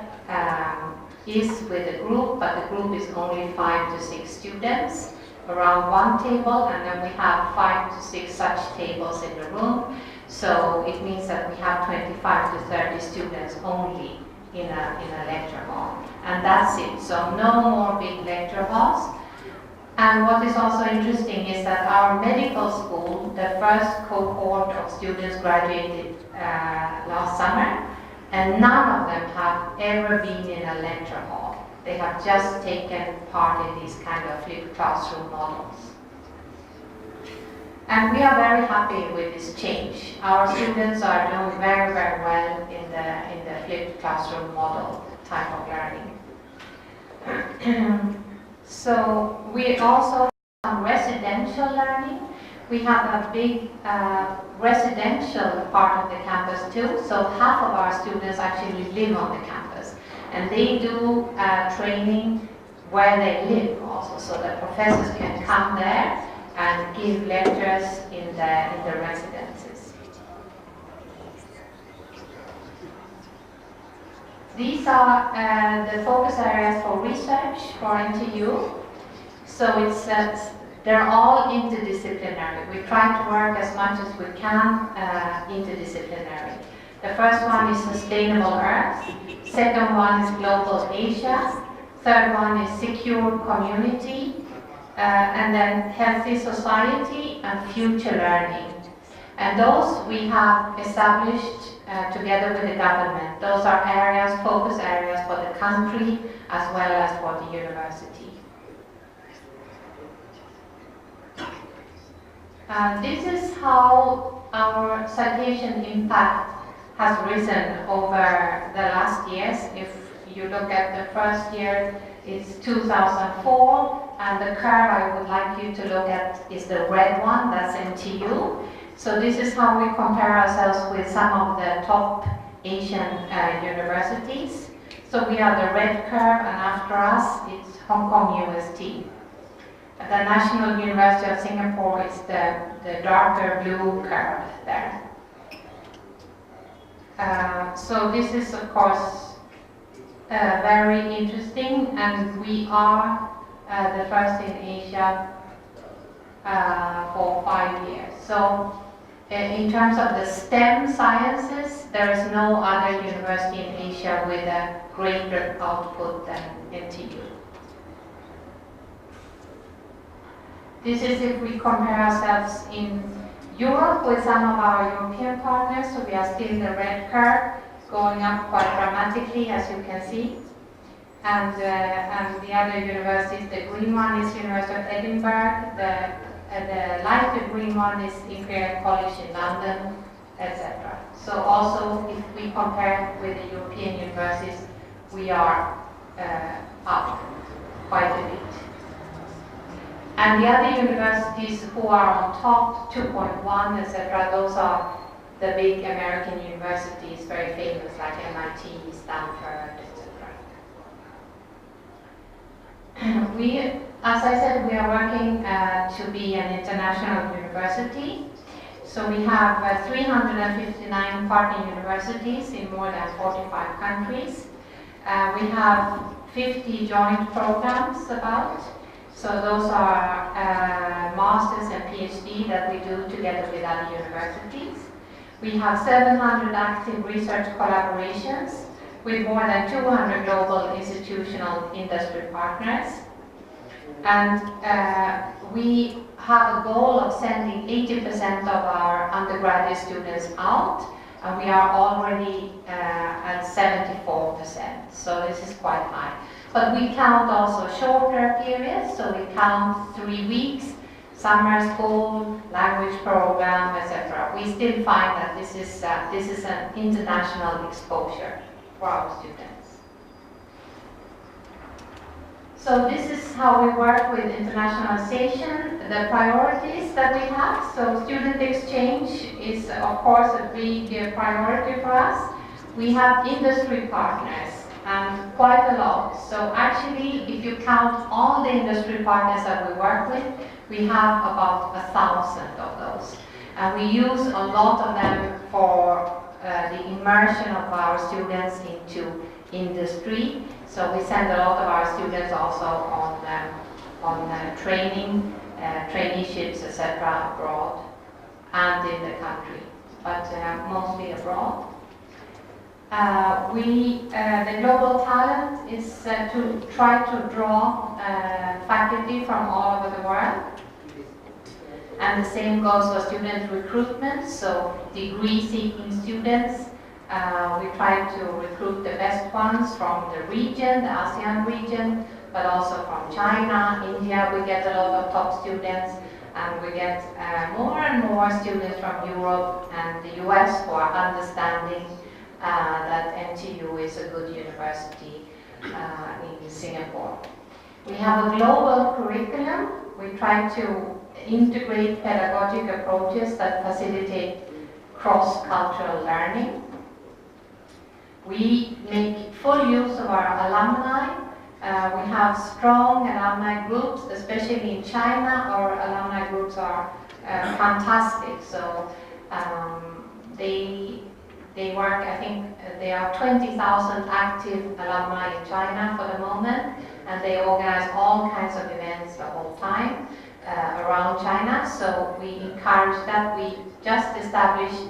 is with a group, but the group is only 5 to 6 students. around one table, and then we have 5 to 6 such tables in the room. So it means that we have 25 to 30 students only in a lecture hall. And that's it. So no more big lecture halls. And what is also interesting is that our medical school, the first cohort of students graduated last summer, and none of them have ever been in a lecture hall. They have just taken part in these kind of flipped classroom models. And we are very happy with this change. Our students are doing very, very well in the flipped classroom model type of learning. So we also have some residential learning. We have a big residential part of the campus too. So half of our students actually live on the campus. And they do training where they live also. So the professors can come there and give lectures in the residences. These are the focus areas for research for NTU. So they're all interdisciplinary. We try to work as much as we can interdisciplinary. The first one is Sustainable Earth. Second one is Global Asia. Third one is Secure Community. And then Healthy Society and Future Learning. And those we have established together with the government. Those are areas, focus areas for the country as well as for the university. This is how our citation impact has risen over the last years. If you look at the first year, it's 2004, and the curve I would like you to look at is the red one, that's NTU. So this is how we compare ourselves with some of the top Asian universities. So we are the red curve, and after us it's Hong Kong UST. The National University of Singapore is the darker blue curve there. So this is of course very interesting, and we are the first in Asia for 5 years. So in terms of the STEM sciences, there is no other university in Asia with a greater output than NTU. This is if we compare ourselves in Europe with some of our European partners, so we are still in the red curve, going up quite dramatically, as you can see. And the other universities, the green one is University of Edinburgh, the lighter green one is Imperial College in London, etc. So also, if we compare with the European universities, we are up quite a bit. And the other universities who are on top, 2.1, etc., those are the big American universities, very famous, like MIT, Stanford, etc. We, as I said, we are working to be an international university. So we have 359 partner universities in more than 45 countries. We have 50 joint programs about. So those are masters and PhD that we do together with other universities. We have 700 active research collaborations with more than 200 global institutional industry partners. And we have a goal of sending 80% of our undergraduate students out, and we are already at 74%. So this is quite high. But we count also shorter periods, so we count 3 weeks, summer school, language program, etc. We still find that this is an international exposure for our students. So this is how we work with internationalization, the priorities that we have. So student exchange is of course a big priority for us. We have industry partners, and quite a lot. So actually, if you count all the industry partners that we work with, we have about 1,000 of those. And we use a lot of them for the immersion of our students into industry. So we send a lot of our students also on training, traineeships, etc. abroad and in the country, but mostly abroad. The global talent is to try to draw faculty from all over the world. And the same goes for student recruitment, so degree-seeking students. We try to recruit the best ones from the region, the ASEAN region, but also from China, India. We get a lot of top students, and we get more and more students from Europe and the US who are understanding that NTU is a good university in Singapore. We have a global curriculum. We try to integrate pedagogic approaches that facilitate cross-cultural learning. We make full use of our alumni. We have strong alumni groups, especially in China. Our alumni groups are fantastic. So they work, I think there are 20,000 active alumni in China for the moment, and they organize all kinds of events the whole time around China. So we encourage that. We just established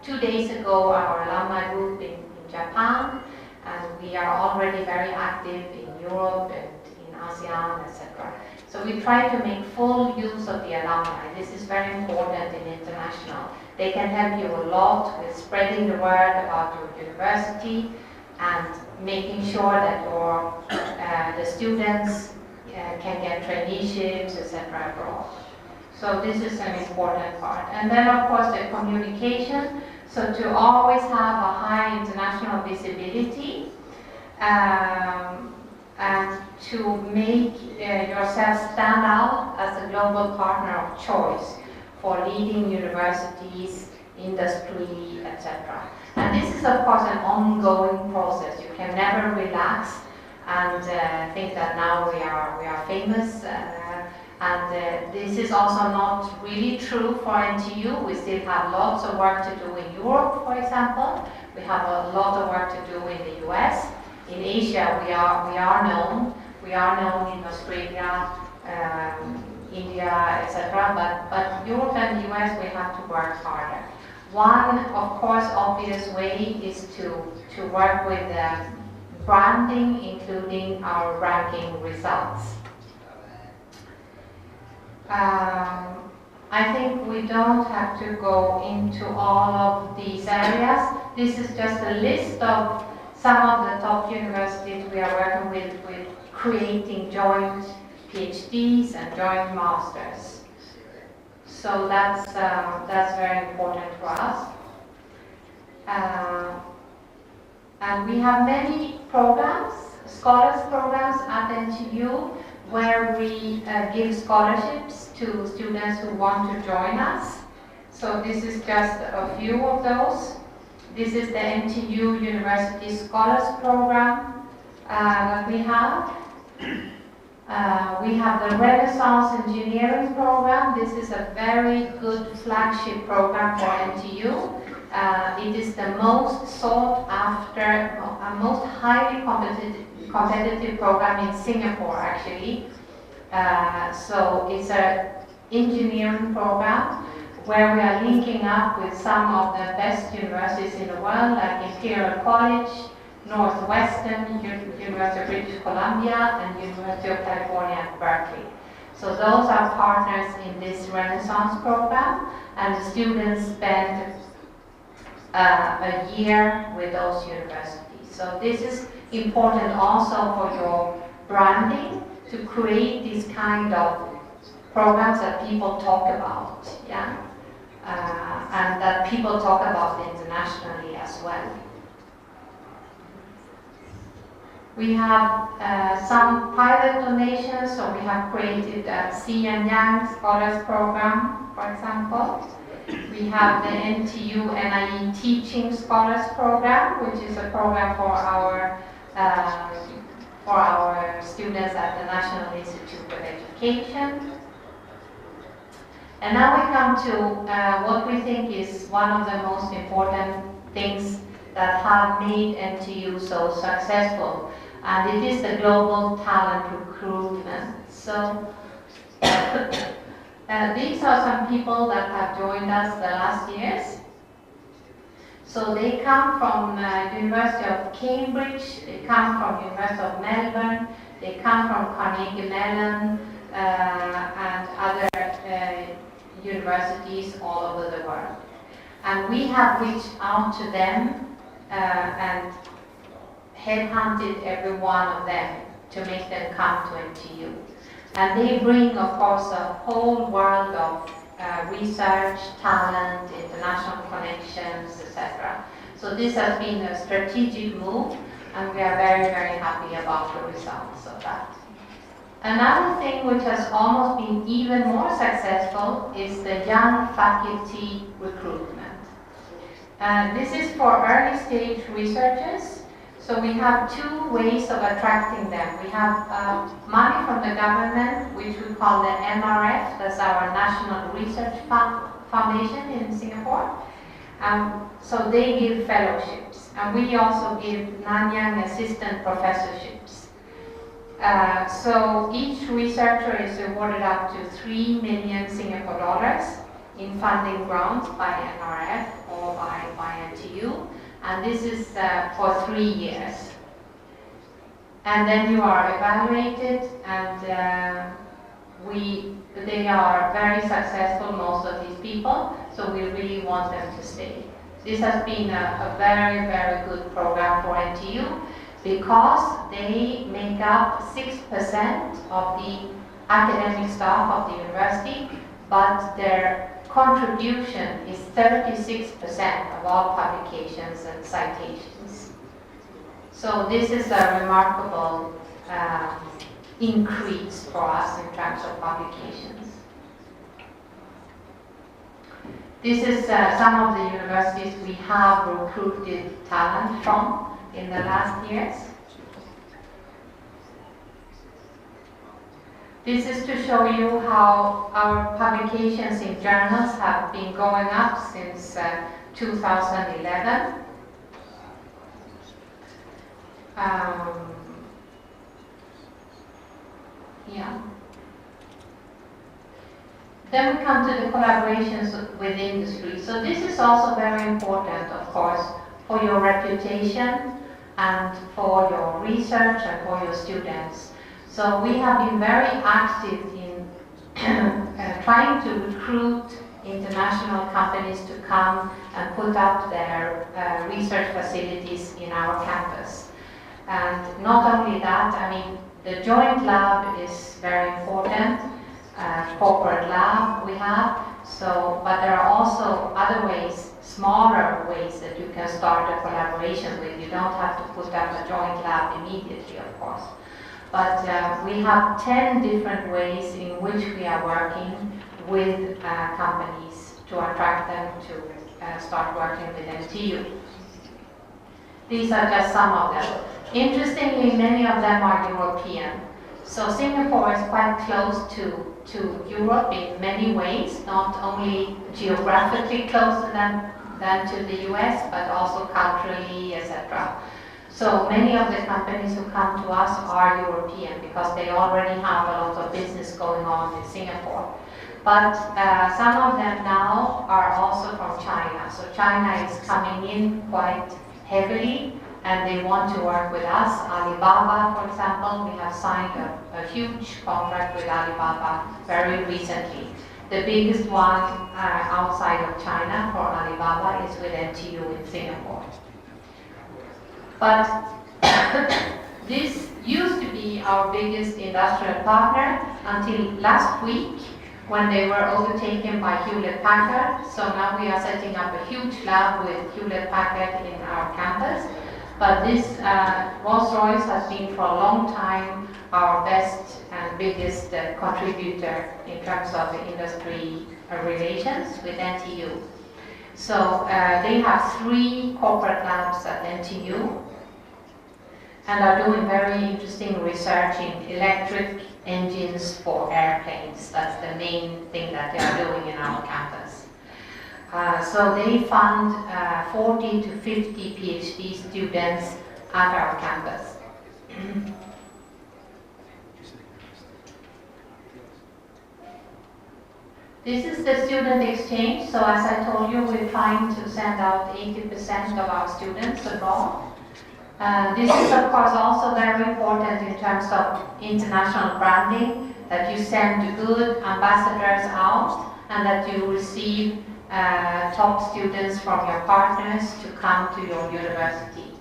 2 days ago our alumni group in Japan, and we are already very active in Europe and in ASEAN, etc. So we try to make full use of the alumni. This is very important in international. They can help you a lot with spreading the word about your university and making sure that the students can get traineeships, etc. abroad. So this is an important part. And then of course the communication. So to always have a high international visibility and to make yourself stand out as a global partner of choice for leading universities, industry, etc. And this is of course an ongoing process. You can never relax and think that now we are famous. This is also not really true for NTU. We still have lots of work to do in Europe, for example. We have a lot of work to do in the US. In Asia, we are known. We are known in Australia, India, etc. But Europe and the US, we have to work harder. One, of course, obvious way is to work with branding, including our ranking results. I think we don't have to go into all of these areas. This is just a list of some of the top universities we are working with creating joint PhDs and joint masters. So that's very important for us. And we have many programs, scholars programs at NTU, where we give scholarships to students who want to join us. So this is just a few of those. This is the NTU University Scholars Program that we have. We have the Renaissance Engineering Program. This is a very good flagship program for NTU. It is the most sought after, most highly competitive program in Singapore, actually. So it's an engineering program where we are linking up with some of the best universities in the world, like Imperial College, Northwestern, University of British Columbia, and University of California at Berkeley. So those are partners in this Renaissance program, and the students spend a year with those universities. So this is important also for your branding, to create these kind of programs that people talk about, yeah, and that people talk about internationally as well. We have some private donations, so we have created a C and Yang Scholars Program, for example. We have the NTU NIE Teaching Scholars Program, which is a program for our students at the National Institute of Education. And now we come to what we think is one of the most important things that have made NTU so successful, and it is the global talent recruitment. So these are some people that have joined us the last years. So they come from University of Cambridge, they come from University of Melbourne, they come from Carnegie Mellon and other universities all over the world. And we have reached out to them and headhunted every one of them to make them come to NTU. And they bring, of course, a whole world of research, talent, international connections, etc. So this has been a strategic move, and we are very, very happy about the results of that. Another thing which has almost been even more successful is the young faculty recruitment. This is for early stage researchers. So we have two ways of attracting them. We have money from the government, which we call the MRF, that's our National Research Foundation in Singapore. So they give fellowships, and we also give Nanyang assistant professorships. So each researcher is awarded up to 3 million Singapore dollars in funding grants by NRF or by NTU. And this is for 3 years. And then you are evaluated, and they are very successful, most of these people, so we really want them to stay. This has been a very, very good program for NTU because they make up 6% of the academic staff of the university, but their contribution is 36% of all publications and citations. So this is a remarkable increase for us in terms of publications. This is some of the universities we have recruited talent from in the last years. This is to show you how our publications in journals have been going up since 2011. Then we come to the collaborations with industry. So this is also very important, of course, for your reputation and for your research and for your students. So we have been very active in trying to recruit international companies to come and put up their research facilities in our campus. And not only that, I mean, the joint lab is very important, corporate lab we have, but there are also other ways, smaller ways that you can start a collaboration with. You don't have to put up a joint lab immediately, of course. But we have 10 different ways in which we are working with companies to attract them to start working with NTU. These are just some of them. Interestingly, many of them are European. So Singapore is quite close to Europe in many ways, not only geographically closer than to the US, but also culturally, etc. So many of the companies who come to us are European because they already have a lot of business going on in Singapore. But some of them now are also from China. So China is coming in quite heavily and they want to work with us. Alibaba, for example, we have signed a huge contract with Alibaba very recently. The biggest one outside of China for Alibaba is with NTU in Singapore. But this used to be our biggest industrial partner until last week when they were overtaken by Hewlett-Packard. So now we are setting up a huge lab with Hewlett-Packard in our campus. But this Rolls-Royce has been for a long time our best and biggest contributor in terms of industry relations with NTU. So they have 3 corporate labs at NTU and are doing very interesting research in electric engines for airplanes. That's the main thing that they are doing in our campus. So they fund 40 to 50 PhD students at our campus. This is the student exchange. So as I told you, we're trying to send out 80% of our students abroad. This is of course also very important in terms of international branding, that you send good ambassadors out and that you receive top students from your partners to come to your university.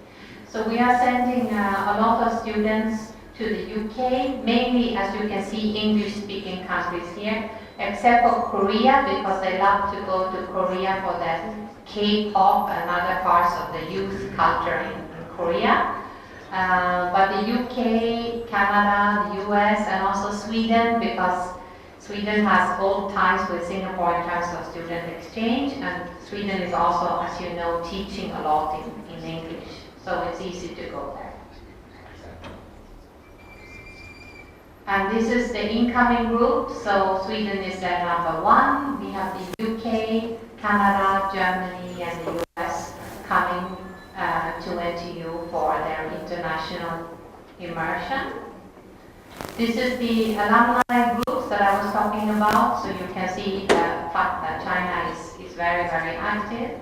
So we are sending a lot of students to the UK, mainly, as you can see, English-speaking countries here, except for Korea, because they love to go to Korea for the K-pop and other parts of the youth culture in Korea. But the UK, Canada, the US, and also Sweden, because Sweden has old ties with Singapore in terms of student exchange, and Sweden is also, as you know, teaching a lot in English, so it's easy to go there. And this is the incoming group, so Sweden is the number one. We have the UK, Canada, Germany, and the US coming to NTU for their international immersion. This is the alumni groups that I was talking about, so you can see the fact that China is very, very active.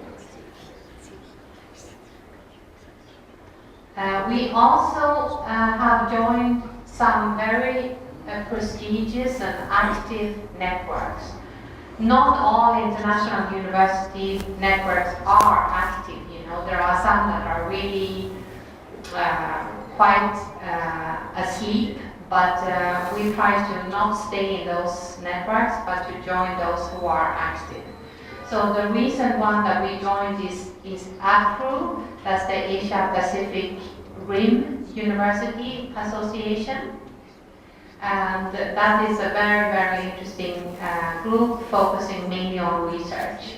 We also have joined some very prestigious and active networks. Not all international university networks are active, you know. There are some that are really quite asleep, but we try to not stay in those networks, but to join those who are active. So the recent one that we joined is APRU, that's the Asia Pacific Rim University Association. And that is a very, very interesting group focusing mainly on research.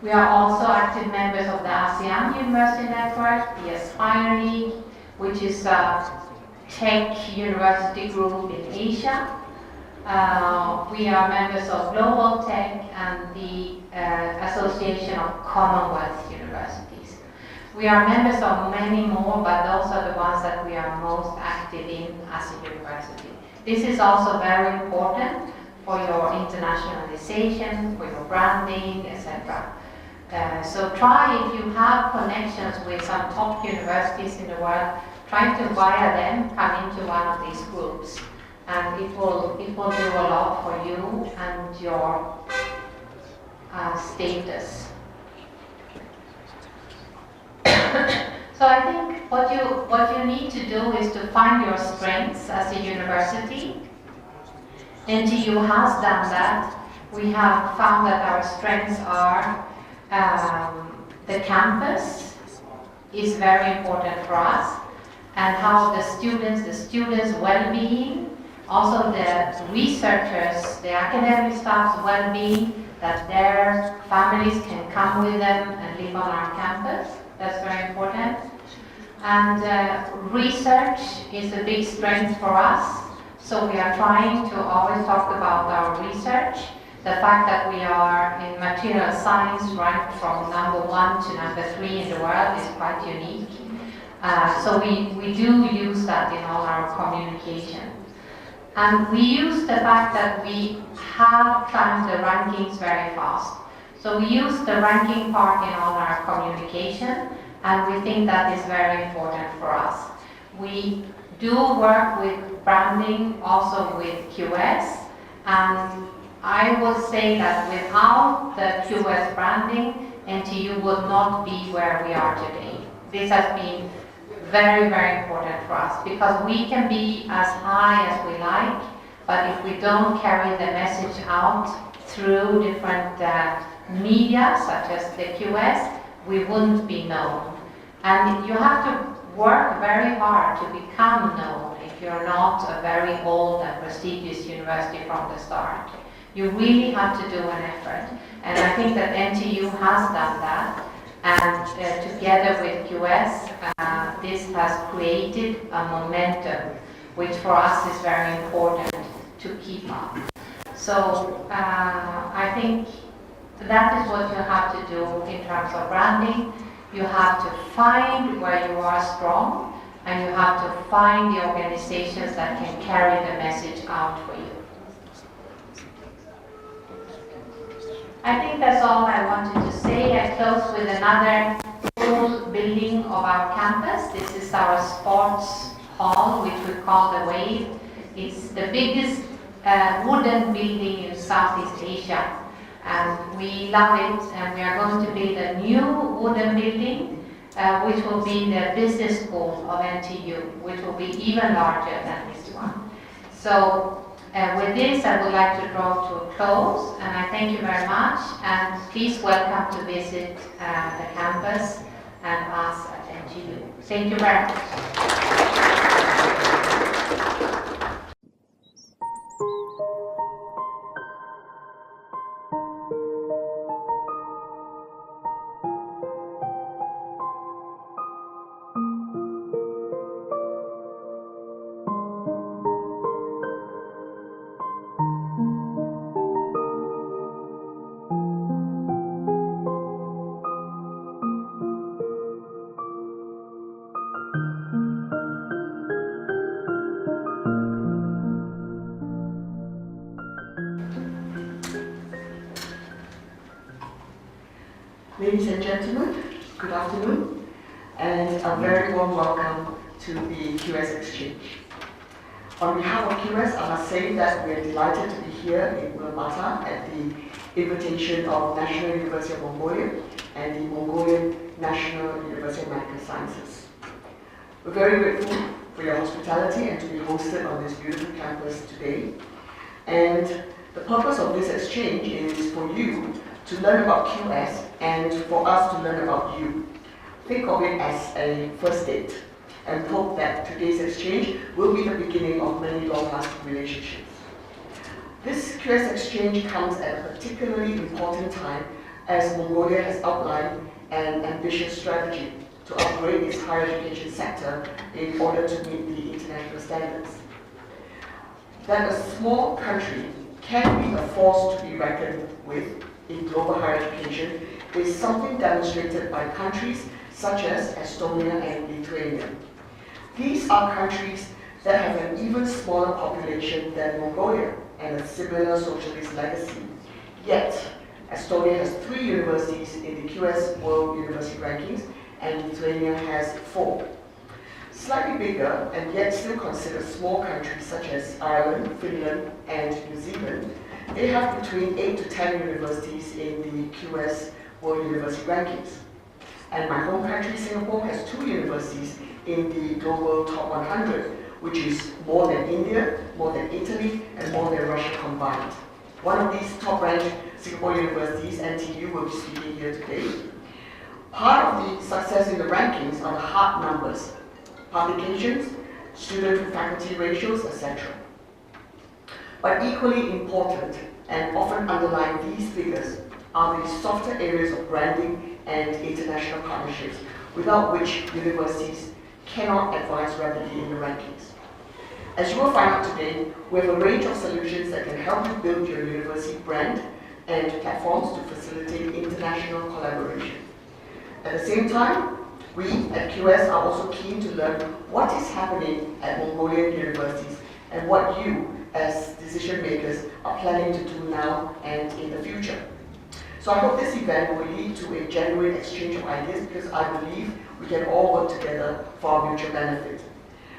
We are also active members of the ASEAN University Network, the Aspire League, which is a tech university group in Asia. We are members of Global Tech and the Association of Commonwealth Universities. We are members of many more, but those are the ones that we are most active in as a university. This is also very important for your internationalization, for your branding, etc. So try, if you have connections with some top universities in the world, try to via them come into one of these groups, and it will do a lot for you and your status. So I think what you need to do is to find your strengths as a university. NTU has done that. We have found that our strengths are the campus is very important for us, and how the students' well-being, also the researchers, the academic staff's well-being, that their families can come with them and live on our campus. That's very important. And research is a big strength for us. So we are trying to always talk about our research. The fact that we are in material science ranked from number 1 to number 3 in the world is quite unique. So we do use that in all our communication. And we use the fact that we have climbed the rankings very fast. So we use the ranking part in all our communication, and we think that is very important for us. We do work with branding, also with QS, and I would say that without the QS branding, NTU would not be where we are today. This has been very, very important for us, because we can be as high as we like, but if we don't carry the message out through different media, such as the QS, we wouldn't be known. And you have to work very hard to become known if you're not a very old and prestigious university from the start. You really have to do an effort. And I think that NTU has done that. And together with QS, this has created a momentum, which for us is very important to keep up. So I think that is what you have to do in terms of branding. You have to find where you are strong, and you have to find the organizations that can carry the message out for you. I think that's all I wanted to say. I close with another full building of our campus. This is our sports hall, which we call the Wave. It's the biggest wooden building in Southeast Asia. And we love it, and we are going to build a new wooden building, which will be the business school of NTU, which will be even larger than this one. So with this, I would like to draw to a close, and I thank you very much, and please welcome to visit the campus and us at NTU. Thank you very much. Ladies and gentlemen, good afternoon, and a very warm welcome to the QS Exchange. On behalf of QS, I must say that we are delighted to be here in Ulaanbaatar at the invitation of National University of Mongolia and the Mongolian National University of Medical Sciences. We're very grateful for your hospitality and to be hosted on this beautiful campus today. And the purpose of this exchange is for you to learn about QS and for us to learn about you. Think of it as a first date and hope that today's exchange will be the beginning of many long-lasting relationships. This QS exchange comes at a particularly important time as Mongolia has outlined an ambitious strategy to upgrade its higher education sector in order to meet the international standards. That a small country can be a force to be reckoned with in global higher education is something demonstrated by countries such as Estonia and Lithuania. These are countries that have an even smaller population than Mongolia and a similar socialist legacy. Yet, Estonia has 3 universities in the QS World University Rankings and Lithuania has 4. Slightly bigger and yet still considered small countries such as Ireland, Finland, and New Zealand, they have between 8 to 10 universities in the QS World University Rankings. And my home country, Singapore, has 2 universities in the Global Top 100, which is more than India, more than Italy, and more than Russia combined. One of these top-ranked Singapore universities, NTU, will be speaking here today. Part of the success in the rankings are the hard numbers, publications, student-to-faculty ratios, etc. But equally important, and often underlying these figures, are the softer areas of branding and international partnerships, without which universities cannot advance rapidly in the rankings. As you will find out today, we have a range of solutions that can help you build your university brand and platforms to facilitate international collaboration. At the same time, we at QS are also keen to learn what is happening at Mongolian universities and what you, as decision makers, are planning to do now and in the future. So I hope this event will lead to a genuine exchange of ideas because I believe we can all work together for our mutual benefit.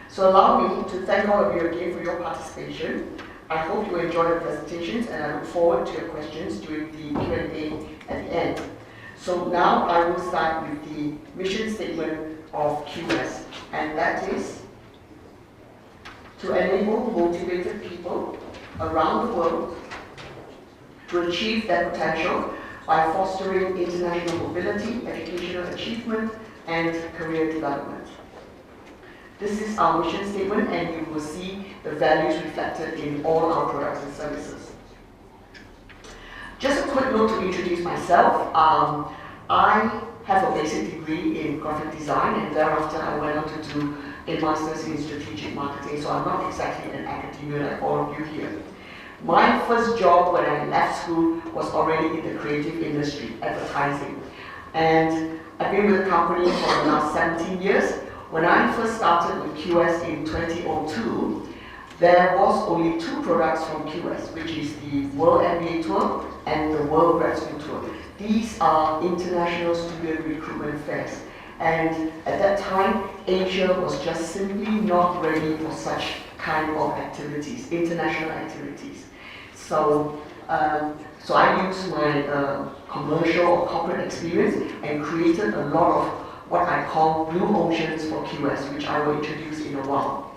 So allow me to thank all of you again for your participation. I hope you enjoy the presentations and I look forward to your questions during the Q&A at the end. So now I will start with the mission statement of QS, and that is to enable motivated people around the world to achieve their potential by fostering international mobility, educational achievement, and career development. This is our mission statement, and you will see the values reflected in all our products and services. Just a quick note to introduce myself. I have a basic degree in graphic design, and thereafter I went on to do a master's in strategic marketing, so I'm not exactly an academia like all of you here. My first job when I left school was already in the creative industry, advertising. And I've been with the company for the last 17 years. When I first started with QS in 2002, there was only 2 products from QS, which is the World MBA Tour and the World Grad School Tour. These are international student recruitment fairs. And at that time, Asia was just simply not ready for such kind of activities, international activities. So, so I used my commercial or corporate experience and created a lot of what I call blue oceans for QS, which I will introduce in a while.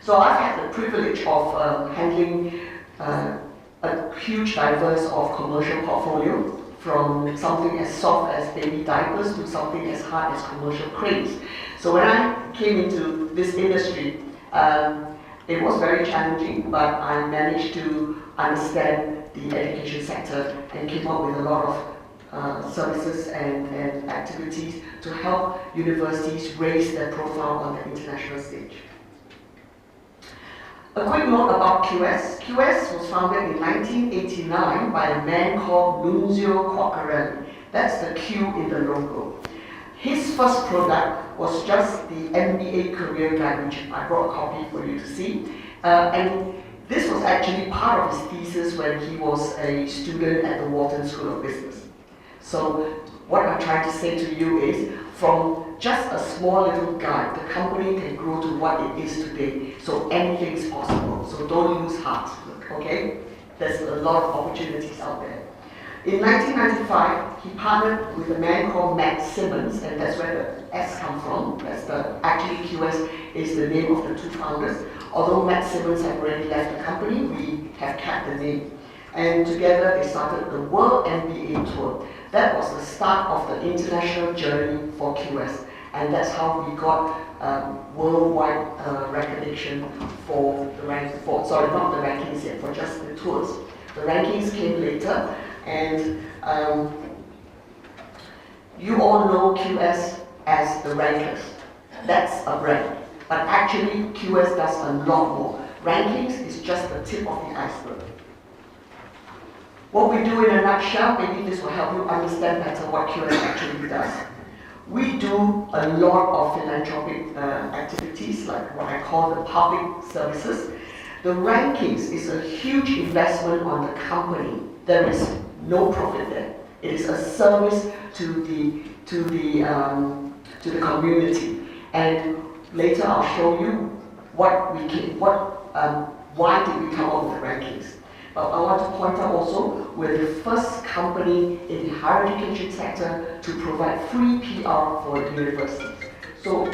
So I've had the privilege of handling a huge diverse of commercial portfolio, from something as soft as baby diapers to something as hard as commercial cranes. So when I came into this industry, it was very challenging, but I managed to understand the education sector and came up with a lot of services and activities to help universities raise their profile on the international stage. A quick note about QS. QS was founded in 1989 by a man called Nunzio Quacquarelli. That's the Q in the logo. His first product was just the MBA career guide, which I brought a copy for you to see. And this was actually part of his thesis when he was a student at the Wharton School of Business. So what I'm trying to say to you is, from just a small little guide, the company can grow to what it is today. So anything is possible. So don't lose heart, okay? There's a lot of opportunities out there. In 1995, he partnered with a man called Matt Simmons, and that's where the S comes from. Actually QS is the name of the two founders. Although Matt Simmons had already left the company, we have kept the name. And together they started the World MBA Tour. That was the start of the international journey for QS. And that's how we got worldwide recognition for the sorry, not the rankings yet, for just the tours. The rankings came later, and you all know QS as the rankers. That's a brand. But actually, QS does a lot more. Rankings is just the tip of the iceberg. What we do in a nutshell, maybe this will help you understand better what QS actually does. We do a lot of philanthropic activities, like what I call the public services. The rankings is a huge investment on the company. There is no profit there. It is a service to the community. And later I'll show you why did we come up with the rankings. But I want to point out also, we're the first company in the higher education sector to provide free PR for universities. So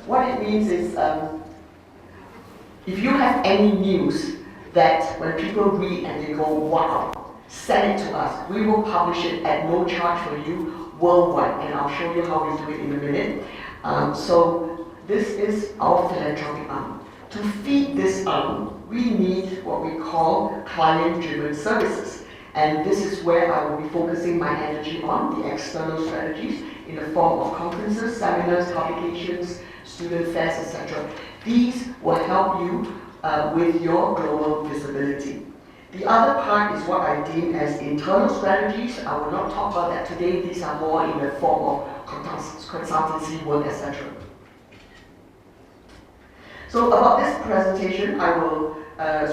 what it means is, if you have any news that when people read and they go, wow, send it to us. We will publish it at no charge for you worldwide, and I'll show you how we do it in a minute. So this is our philanthropic arm. To feed this arm, we need what we call client-driven services. And this is where I will be focusing my energy on, the external strategies in the form of conferences, seminars, publications, student fairs, etc. These will help you with your global visibility. The other part is what I deem as internal strategies. I will not talk about that today. These are more in the form of consultancy work, etc. So about this presentation, I will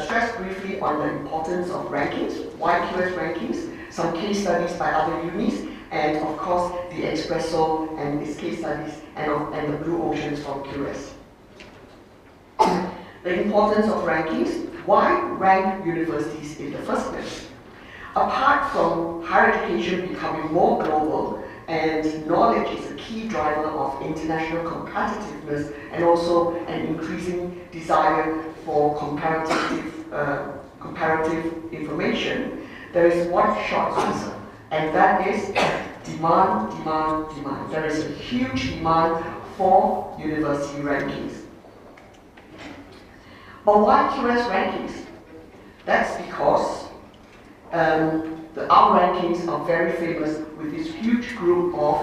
stress briefly on the importance of rankings, why QS rankings, some case studies by other unis, and of course the espresso and its case studies and the blue oceans from QS. The importance of rankings, why rank universities in the first place? Apart from higher education becoming more global, and knowledge is a key driver of international competitiveness and also an increasing desire for comparative information, there is one short answer, and that is demand, demand, demand. There is a huge demand for university rankings. But why QS rankings? That's because our rankings are very famous with this huge group of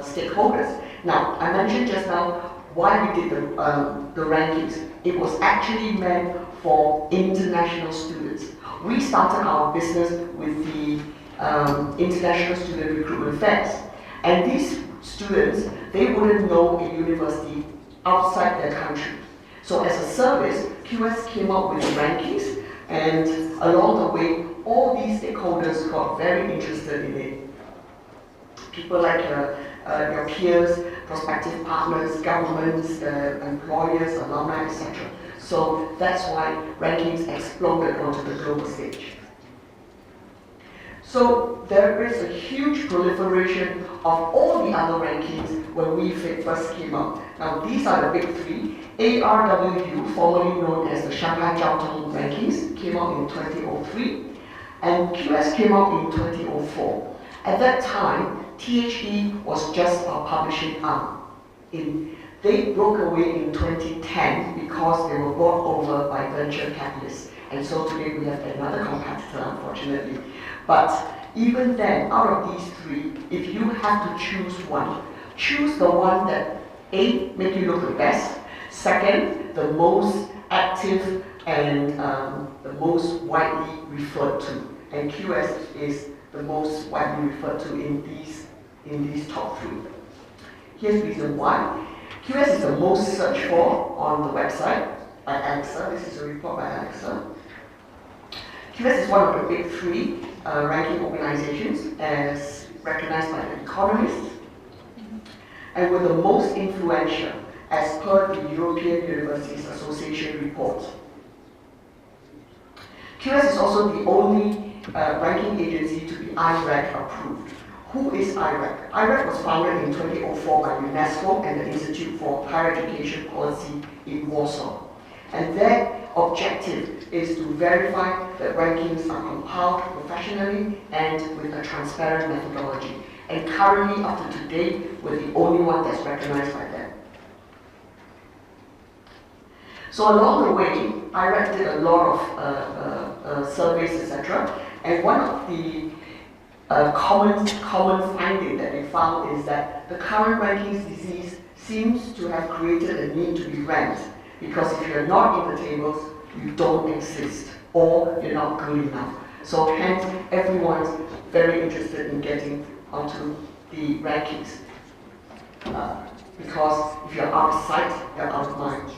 stakeholders. Now, I mentioned just now why we did the rankings. It was actually meant for international students. We started our business with the international student recruitment fairs. And these students, they wouldn't know a university outside their country. So as a service, QS came up with the rankings, and along the way, all these stakeholders got very interested in it. People like your peers, prospective partners, governments, employers, alumni, etc. So that's why rankings exploded onto the global stage. So there is a huge proliferation of all the other rankings when WeFit first came out. Now these are the big three. ARWU, formerly known as the Shanghai Jiaotong Rankings, came out in 2003, and QS came out in 2004. At that time, THE was just a publishing arm. They broke away in 2010 because they were bought over by venture capitalists. And so today we have another competitor, unfortunately. But even then, out of these three, if you have to choose one, choose the one that A, make you look the best, second, the most active and the most widely referred to. And QS is the most widely referred to in these top three. Here's the reason why. QS is the most searched for on the website by Alexa. This is a report by Alexa. QS is one of the big three ranking organizations as recognized by The Economist, and were the most influential as per the European Universities Association report. QS is also the only ranking agency to be IRAC approved. Who is IRAC? IRAC was founded in 2004 by UNESCO and the Institute for Higher Education Policy in Warsaw. And their objective is to verify that rankings are compiled professionally and with a transparent methodology. And currently, up to today, we're the only one that's recognized by them. So along the way, IRAC did a lot of surveys, etc. And one of the common finding that they found is that the current rankings disease seems to have created a need to be ranked, because if you're not in the tables, you don't exist, or you're not good enough. So hence, everyone's very interested in getting onto the rankings. Because if you're out of sight, you're out of mind.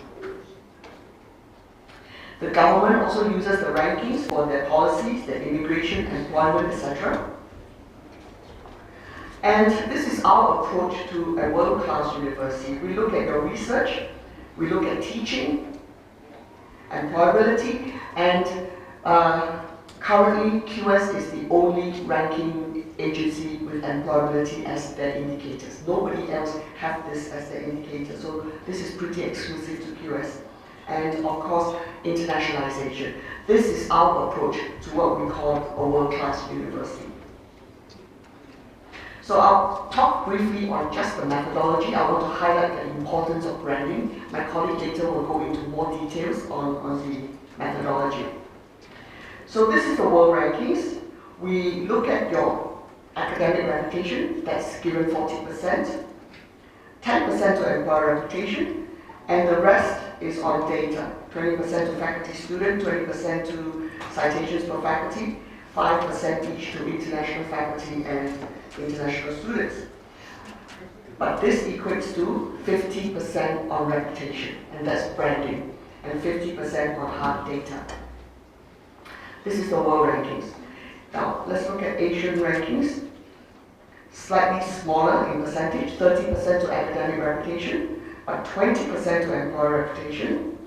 The government also uses the rankings for their policies, their immigration, employment, etc. And this is our approach to a world-class university. We look at your research, we look at teaching, employability, and currently QS is the only ranking agency with employability as their indicators. Nobody else have this as their indicator, so this is pretty exclusive to QS. And of course, internationalization. This is our approach to what we call a world-class university. So I'll talk briefly on just the methodology. I want to highlight the importance of branding. My colleague later will go into more details on the methodology. So this is the world rankings. We look at your academic reputation, that's given 40%, 10% to employer reputation, and the rest is on data. 20% to faculty student, 20% to citations per faculty, 5% each to international faculty and international students. But this equates to 50% on reputation, and that's branding, and 50% on hard data. This is the world rankings. Now, let's look at Asian rankings. Slightly smaller in percentage, 30% to academic reputation, but 20% to employer reputation,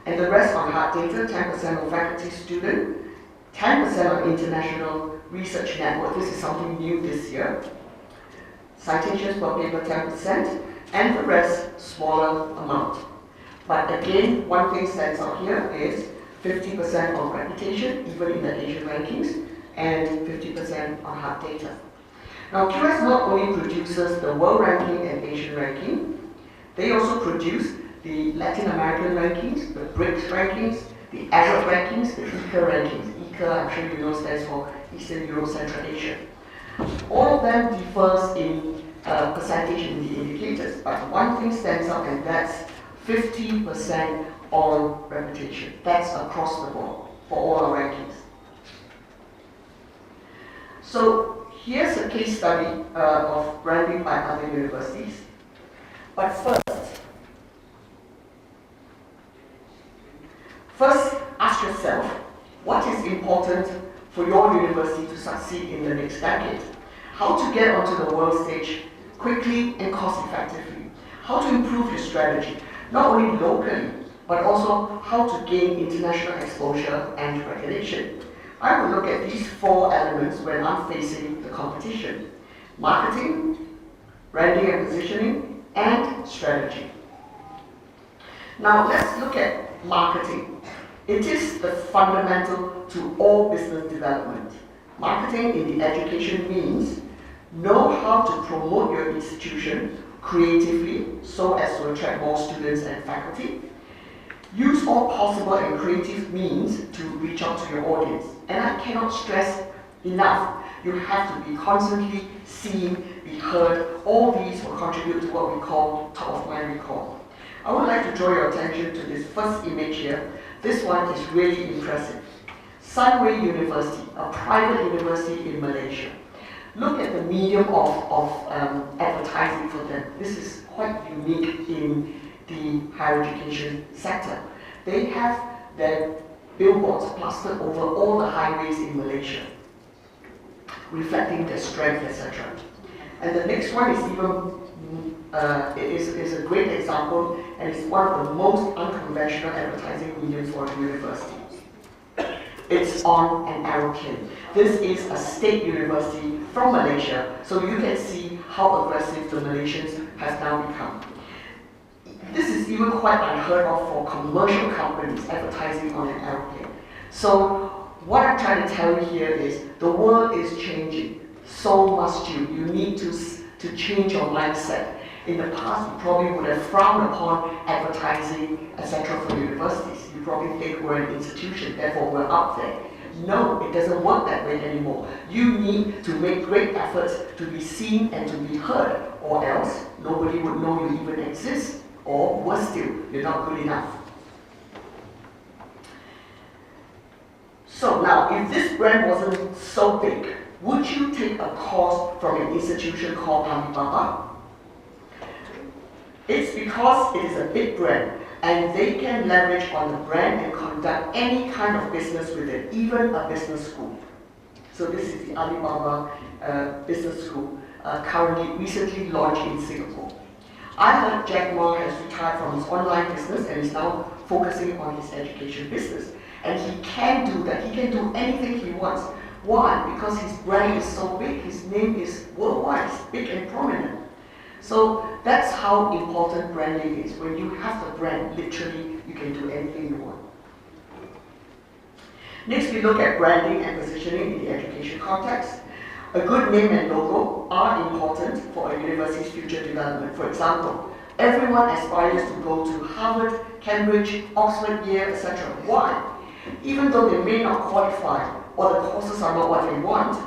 and the rest on hard data, 10% on faculty student, 10% on international research network. This is something new this year. Citations per paper, 10%, and the rest, smaller amount. But again, one thing stands out here is 50% on reputation, even in the Asian rankings, and 50% on hard data. Now, QS not only produces the world ranking and Asian ranking, they also produce the Latin American rankings, the BRICS rankings, the Arab rankings, the ECA rankings. ECA, I'm sure you know, stands for Eastern Europe, Central Asia. All of them differs in percentage in the indicators, but one thing stands out, and that's 50% on reputation. That's across the board for all our rankings. So here's a case study of branding by other universities. But first ask yourself, what is important for your university to succeed in the next decade. How to get onto the world stage quickly and cost effectively. How to improve your strategy, not only locally, but also how to gain international exposure and recognition. I will look at these 4 elements when I'm facing the competition: marketing, branding and positioning, and strategy. Now let's look at marketing. It is the fundamental to all business development. Marketing in the education means know how to promote your institution creatively so as to attract more students and faculty. Use all possible and creative means to reach out to your audience. And I cannot stress enough, you have to be constantly seen, be heard. All these will contribute to what we call top of mind recall. I would like to draw your attention to this first image here. This one is really impressive. Sunway University, a private university in Malaysia. Look at the medium of advertising for them. This is quite unique in the higher education sector. They have their billboards plastered over all the highways in Malaysia, reflecting their strength, etc. And the next one is is a great example, and it's one of the most unconventional advertising mediums for a university. It's on an aeroplane. This is a state university from Malaysia, so you can see how aggressive the Malaysians have now become. This is even quite unheard of for commercial companies advertising on an aeroplane. So what I'm trying to tell you here is the world is changing. So must you. You need to change your mindset. In the past, you probably would have frowned upon advertising, etc. for universities. You probably think we're an institution, therefore we're up there. No, it doesn't work that way anymore. You need to make great efforts to be seen and to be heard, or else nobody would know you even exist, or worse still, you're not good enough. So now, if this brand wasn't so big, would you take a course from an institution called Alibaba? It's because it is a big brand and they can leverage on the brand and conduct any kind of business with it, even a business school. So this is the Alibaba Business School, recently launched in Singapore. I heard Jack Ma has retired from his online business and is now focusing on his education business. And he can do that. He can do anything he wants. Why? Because his brand is so big. His name is worldwide. It's big and prominent. So that's how important branding is. When you have the brand, literally, you can do anything you want. Next, we look at branding and positioning in the education context. A good name and logo are important for a university's future development. For example, everyone aspires to go to Harvard, Cambridge, Oxford, Yale, etc. Why? Even though they may not qualify or the courses are not what they want,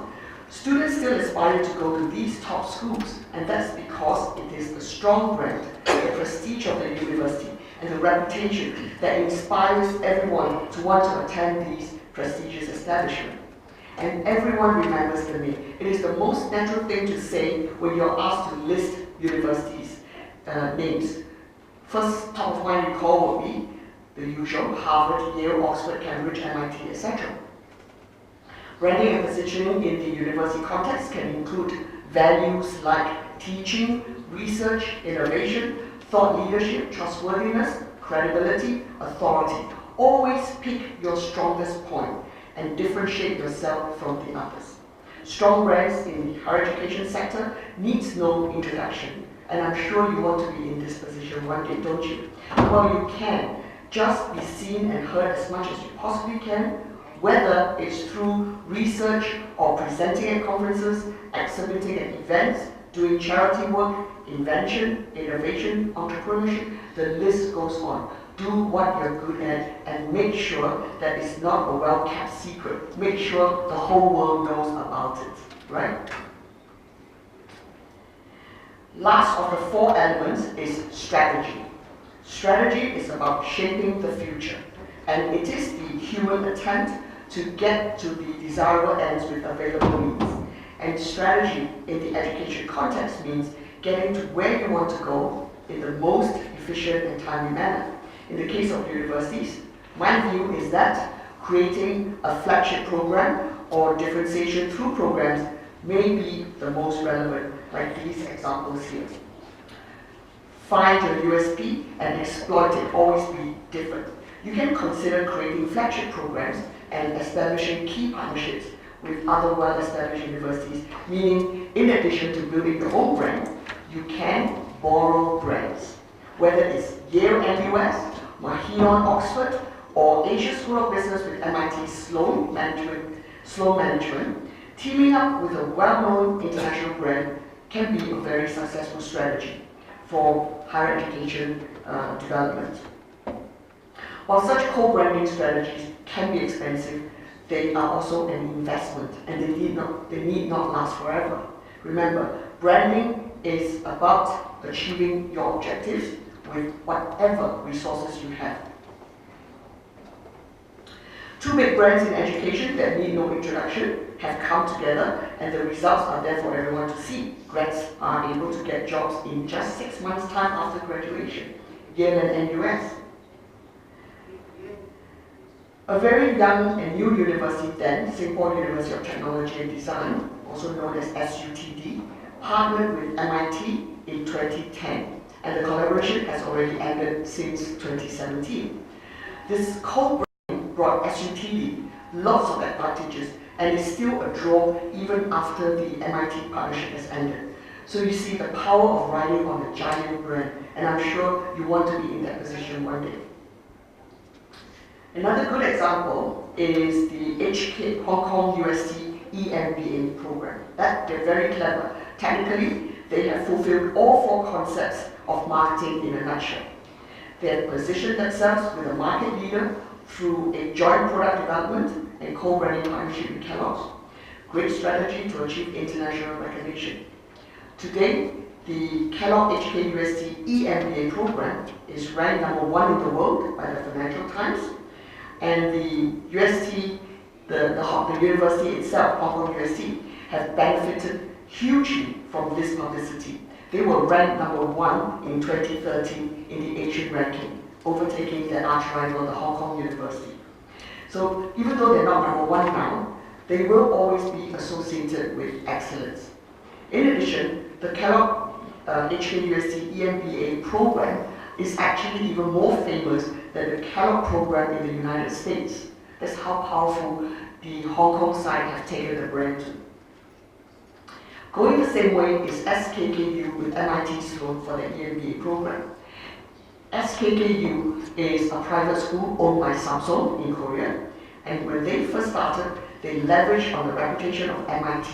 students still aspire to go to these top schools, and that's because it is the strong brand, the prestige of the university, and the reputation that inspires everyone to want to attend these prestigious establishments. And everyone remembers the name. It is the most natural thing to say when you're asked to list universities' names. First top of mind recall would be the usual: Harvard, Yale, Oxford, Cambridge, MIT, etc. Branding and positioning in the university context can include values like teaching, research, innovation, thought leadership, trustworthiness, credibility, authority. Always pick your strongest point and differentiate yourself from the others. Strong brands in the higher education sector needs no introduction, and I'm sure you want to be in this position one day, don't you? Well, you can. Just be seen and heard as much as you possibly can, whether it's through research or presenting at conferences, exhibiting at events, doing charity work, invention, innovation, entrepreneurship, the list goes on. Do what you're good at and make sure that it's not a well-kept secret. Make sure the whole world knows about it, right? Last of the 4 elements is strategy. Strategy is about shaping the future, and it is the human attempt to get to the desirable ends with available means. And strategy in the education context means getting to where you want to go in the most efficient and timely manner. In the case of universities, my view is that creating a flagship program or differentiation through programs may be the most relevant, like these examples here. Find your USP and exploit it, always be different. You can consider creating flagship programs and establishing key partnerships with other well-established universities, meaning in addition to building your own brand, you can borrow brands. Whether it's Yale MUS, Mahidol Oxford, or Asia School of Business with MIT Sloan Management, teaming up with a well-known international brand can be a very successful strategy for higher education development. While such co-branding strategies can be expensive, they are also an investment and they need not last forever. Remember, branding is about achieving your objectives with whatever resources you have. Two big brands in education that need no introduction have come together, and the results are there for everyone to see. Grads are able to get jobs in just 6 months' time after graduation. Yale and MUS. A very young and new university then, Singapore University of Technology and Design, also known as SUTD, partnered with MIT in 2010, and the collaboration has already ended since 2017. This co-branding brought SUTD lots of advantages and is still a draw even after the MIT partnership has ended. So you see the power of riding on a giant brand, and I'm sure you want to be in that position one day. Another good example is the Hong Kong UST EMBA program. They're very clever. Technically, they have fulfilled all 4 concepts of marketing in a nutshell. They have positioned themselves with a market leader through a joint product development and co-branding partnership with Kellogg's. Great strategy to achieve international recognition. Today, the Kellogg HKUST EMBA program is ranked #1 in the world by the Financial Times, and the UST, the university itself, Hong Kong UST, has benefited hugely from this publicity. They were ranked #1 in 2013 in the Asian ranking, overtaking their arch rival, the Hong Kong University. So even though they're not #1 now, they will always be associated with excellence. In addition, the Kellogg HKUST EMBA program is actually even more famous than the Kellogg program in the United States. That's how powerful the Hong Kong side have taken the brand to. Going the same way is SKKU with MIT Sloan for the EMBA program. SKKU is a private school owned by Samsung in Korea, and when they first started, they leveraged on the reputation of MIT,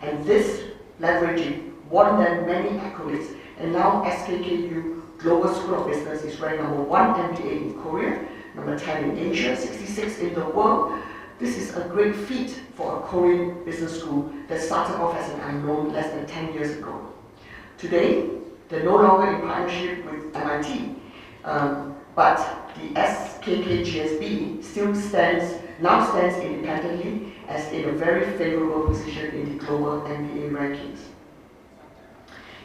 and this leveraging won them many accolades, and now SKKU Global School of Business is ranked #1 MBA in Korea, #10 in Asia, 66 in the world. This is a great feat for a Korean business school that started off as an unknown less than 10 years ago. Today, they're no longer in partnership with MIT, but the SKKGSB now stands independently as in a very favorable position in the global MBA rankings.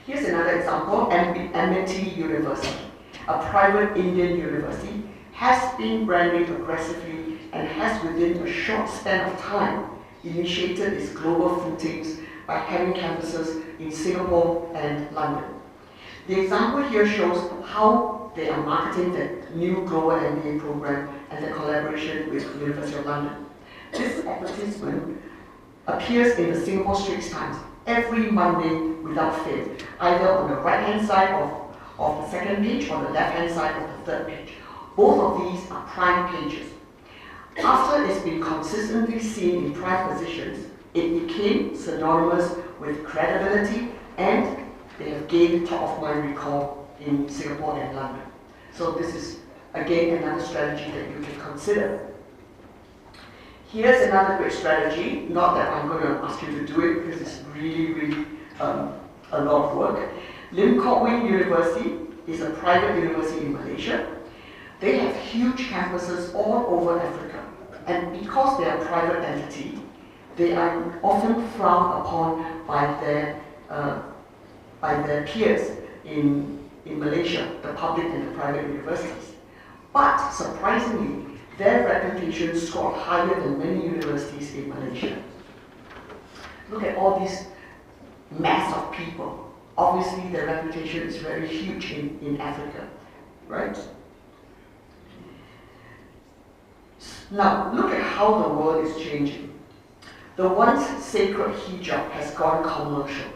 Here's another example. Amity University, a private Indian university, has been branding aggressively and has within a short span of time initiated its global footings by having campuses in Singapore and London. The example here shows how they are marketing the new global MBA program and the collaboration with the University of London. This advertisement appears in the Singapore Straits Times every Monday without fail, either on the right-hand side of the second page or the left-hand side of the third page. Both of these are prime pages. After it's been consistently seen in prime positions, it became synonymous with credibility, and they have gained top-of-mind recall in Singapore and London. So this is, again, another strategy that you can consider. Here's another great strategy, not that I'm going to ask you to do it because it's really a lot of work. Lim Kok Wing University is a private university in Malaysia. They have huge campuses all over Africa, and because they are a private entity, they are often frowned upon by their peers in Malaysia, the public and the private universities. But surprisingly, their reputation scored higher than many universities in Malaysia. Look at all this mass of people. Obviously, their reputation is very huge in Africa, right? Now, look at how the world is changing. The once sacred hijab has gone commercial.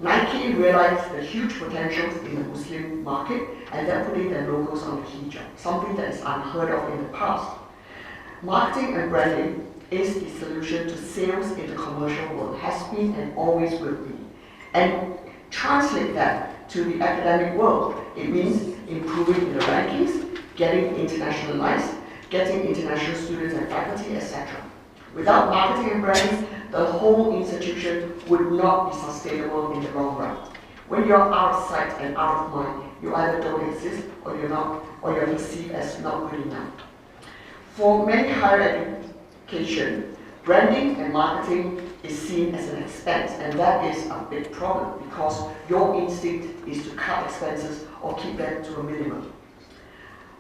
Nike realized the huge potentials in the Muslim market and they're putting their logos on the hijab, something that is unheard of in the past. Marketing and branding is the solution to sales in the commercial world, has been and always will be. And translate that to the academic world, it means improving in the rankings, getting internationalized, getting international students and faculty, etc. Without marketing and branding, the whole institution would not be sustainable in the long run. When you're out of sight and out of mind, you either don't exist or you're perceived as not good enough. For many higher education, branding and marketing is seen as an expense, and that is a big problem because your instinct is to cut expenses or keep them to a minimum.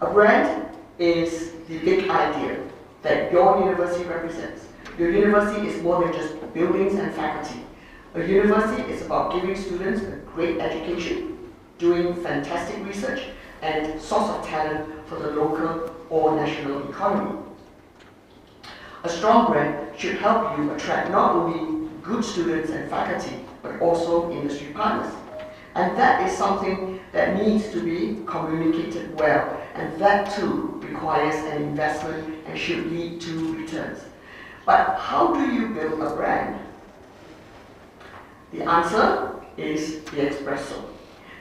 A brand is the big idea that your university represents. Your university is more than just buildings and faculty. A university is about giving students a great education, doing fantastic research, and source of talent for the local or national economy. A strong brand should help you attract not only good students and faculty, but also industry partners. And that is something that needs to be communicated well, and that too requires an investment and should lead to returns. But how do you build a brand? The answer is the espresso.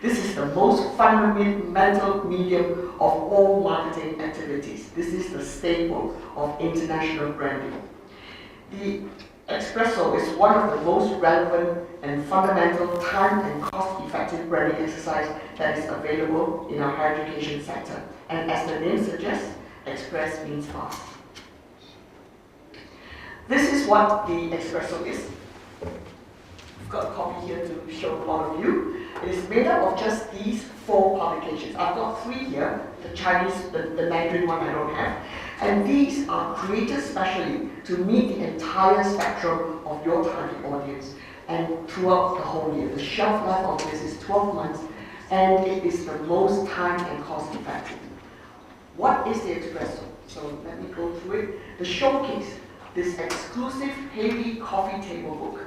This is the most fundamental medium of all marketing activities. This is the staple of international branding. The espresso is one of the most relevant and fundamental time and cost-effective branding exercise that is available in our higher education sector. And as the name suggests, express means fast. This is what the espresso is. I've got a copy here to show all of you. It is made up of just these 4 publications. I've got 3 here, the Chinese, the Mandarin one I don't have. And these are created specially to meet the entire spectrum of your target audience and throughout the whole year. The shelf life of this is 12 months and it is the most time and cost effective. What is the espresso? So let me go through it. The showcase, this exclusive heavy coffee table book.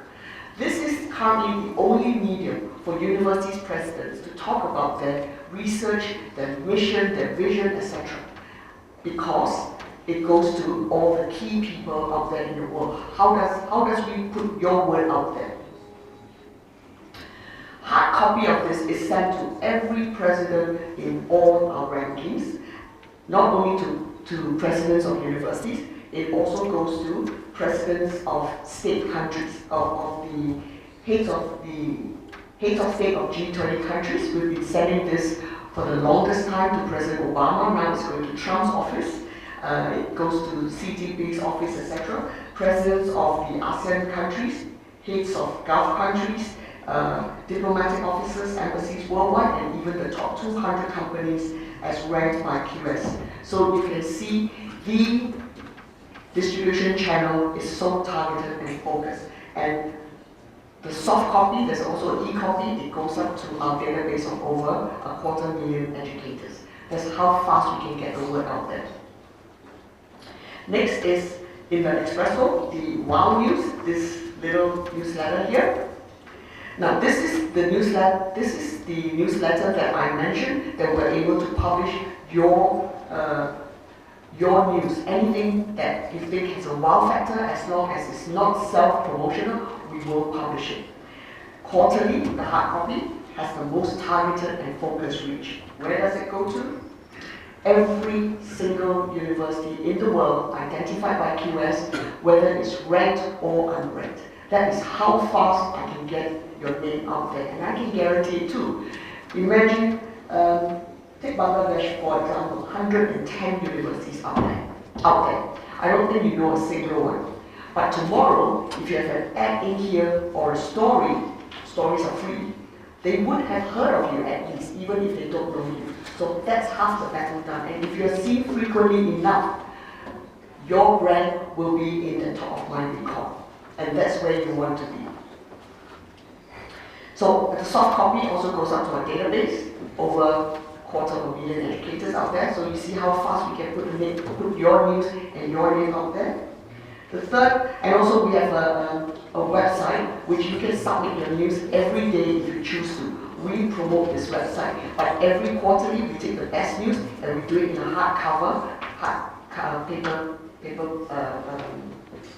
This is currently the only medium for universities' presidents to talk about their research, their mission, their vision, etc. Because it goes to all the key people out there in the world. How does we put your word out there? Hard copy of this is sent to every president in all our rankings, not only to presidents of universities, it also goes to presidents of state countries, of the heads of state of G20 countries. We've been sending this for the longest time to President Obama. Now it's going to Trump's office. It goes to Xi Jinping's office, etc. Presidents of the ASEAN countries, heads of Gulf countries, diplomatic officers, embassies worldwide, and even the top 200 companies as ranked by QS. So you can see the distribution channel is so targeted and focused. And the soft copy, there's also e-copy, it goes up to our database of over 250,000 educators. That's how fast we can get the word out there. Next is in the Espresso, the Wow News, this little newsletter here. Now this is the newsletter that I mentioned that we're able to publish your news. Anything that you think has a wow factor, as long as it's not self-promotional, we will publish it. Quarterly, the hard copy, has the most targeted and focused reach. Where does it go to? Every single university in the world identified by QS, whether it's ranked or unranked. That is how fast I can get your name out there, and I can guarantee it too. Imagine, take Bangladesh for example, 110 universities out there. I don't think you know a single one. But tomorrow, if you have an ad in here or a story, stories are free, they would have heard of you at least, even if they don't know you. So that's half the battle done. And if you're seen frequently enough, your brand will be in the top of mind recall. And that's where you want to be. So the soft copy also goes up to our database, over 250,000 educators out there. So you see how fast we can put your news and your name out there. The third, and also we have a website which you can submit your news every day if you choose to. We promote this website, but every quarterly we take the best news and we do it in a hardcover,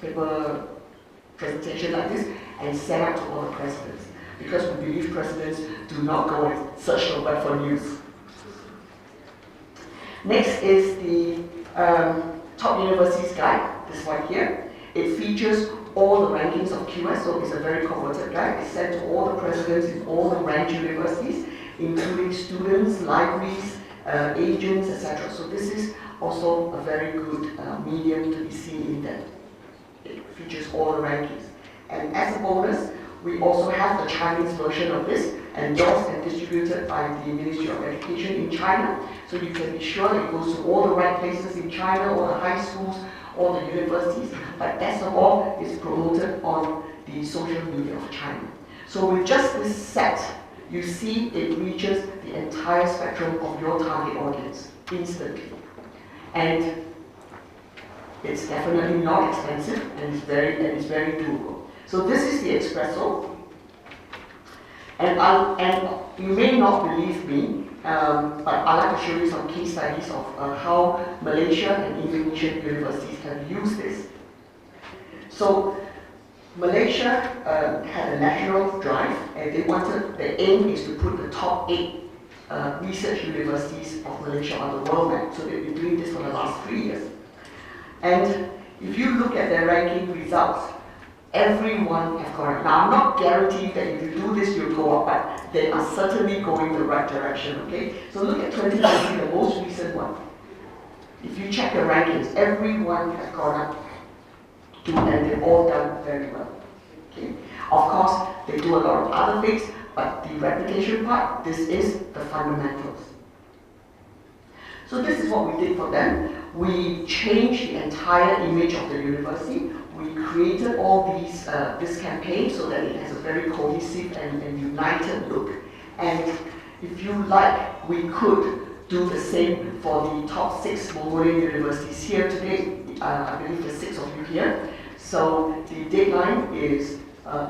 paper presentation like this, and send out to all the presidents. Because we believe presidents do not go and search the web for news. Next is the Top Universities Guide, this one here. It features all the rankings of QS, so it's a very converted guide. It's sent to all the presidents in all the ranked universities, including students, libraries, agents, etc. So this is also a very good medium to be seen in that. It features all the rankings. And as a bonus, we also have the Chinese version of this, endorsed and distributed by the Ministry of Education in China. So you can be sure it goes to all the right places in China, all the high schools, all the universities, but best of all, it's promoted on the social media of China. So with just this set, you see it reaches the entire spectrum of your target audience instantly. And it's definitely not expensive, and it's very doable. So this is the espresso, and you may not believe me, but I'd like to show you some case studies of how Malaysia and Indonesian universities have used this. So Malaysia had a national drive, and the aim is to put the top 8 research universities of Malaysia on the world map. So they've been doing this for the last 3 years. And if you look at their ranking results, everyone has gone up. Now, I'm not guaranteed that if you do this, you'll go up, but they are certainly going the right direction, okay? So look at 2020, the most recent one. If you check the rankings, everyone has gone up, and they've all done very well, okay? Of course, they do a lot of other things, but the reputation part, this is the fundamentals. So this is what we did for them. We changed the entire image of the university. We created all these this campaign so that it has a very cohesive and united look. And if you like, we could do the same for the top 6 Mongolian universities here today. I believe there's 6 of you here. So the deadline is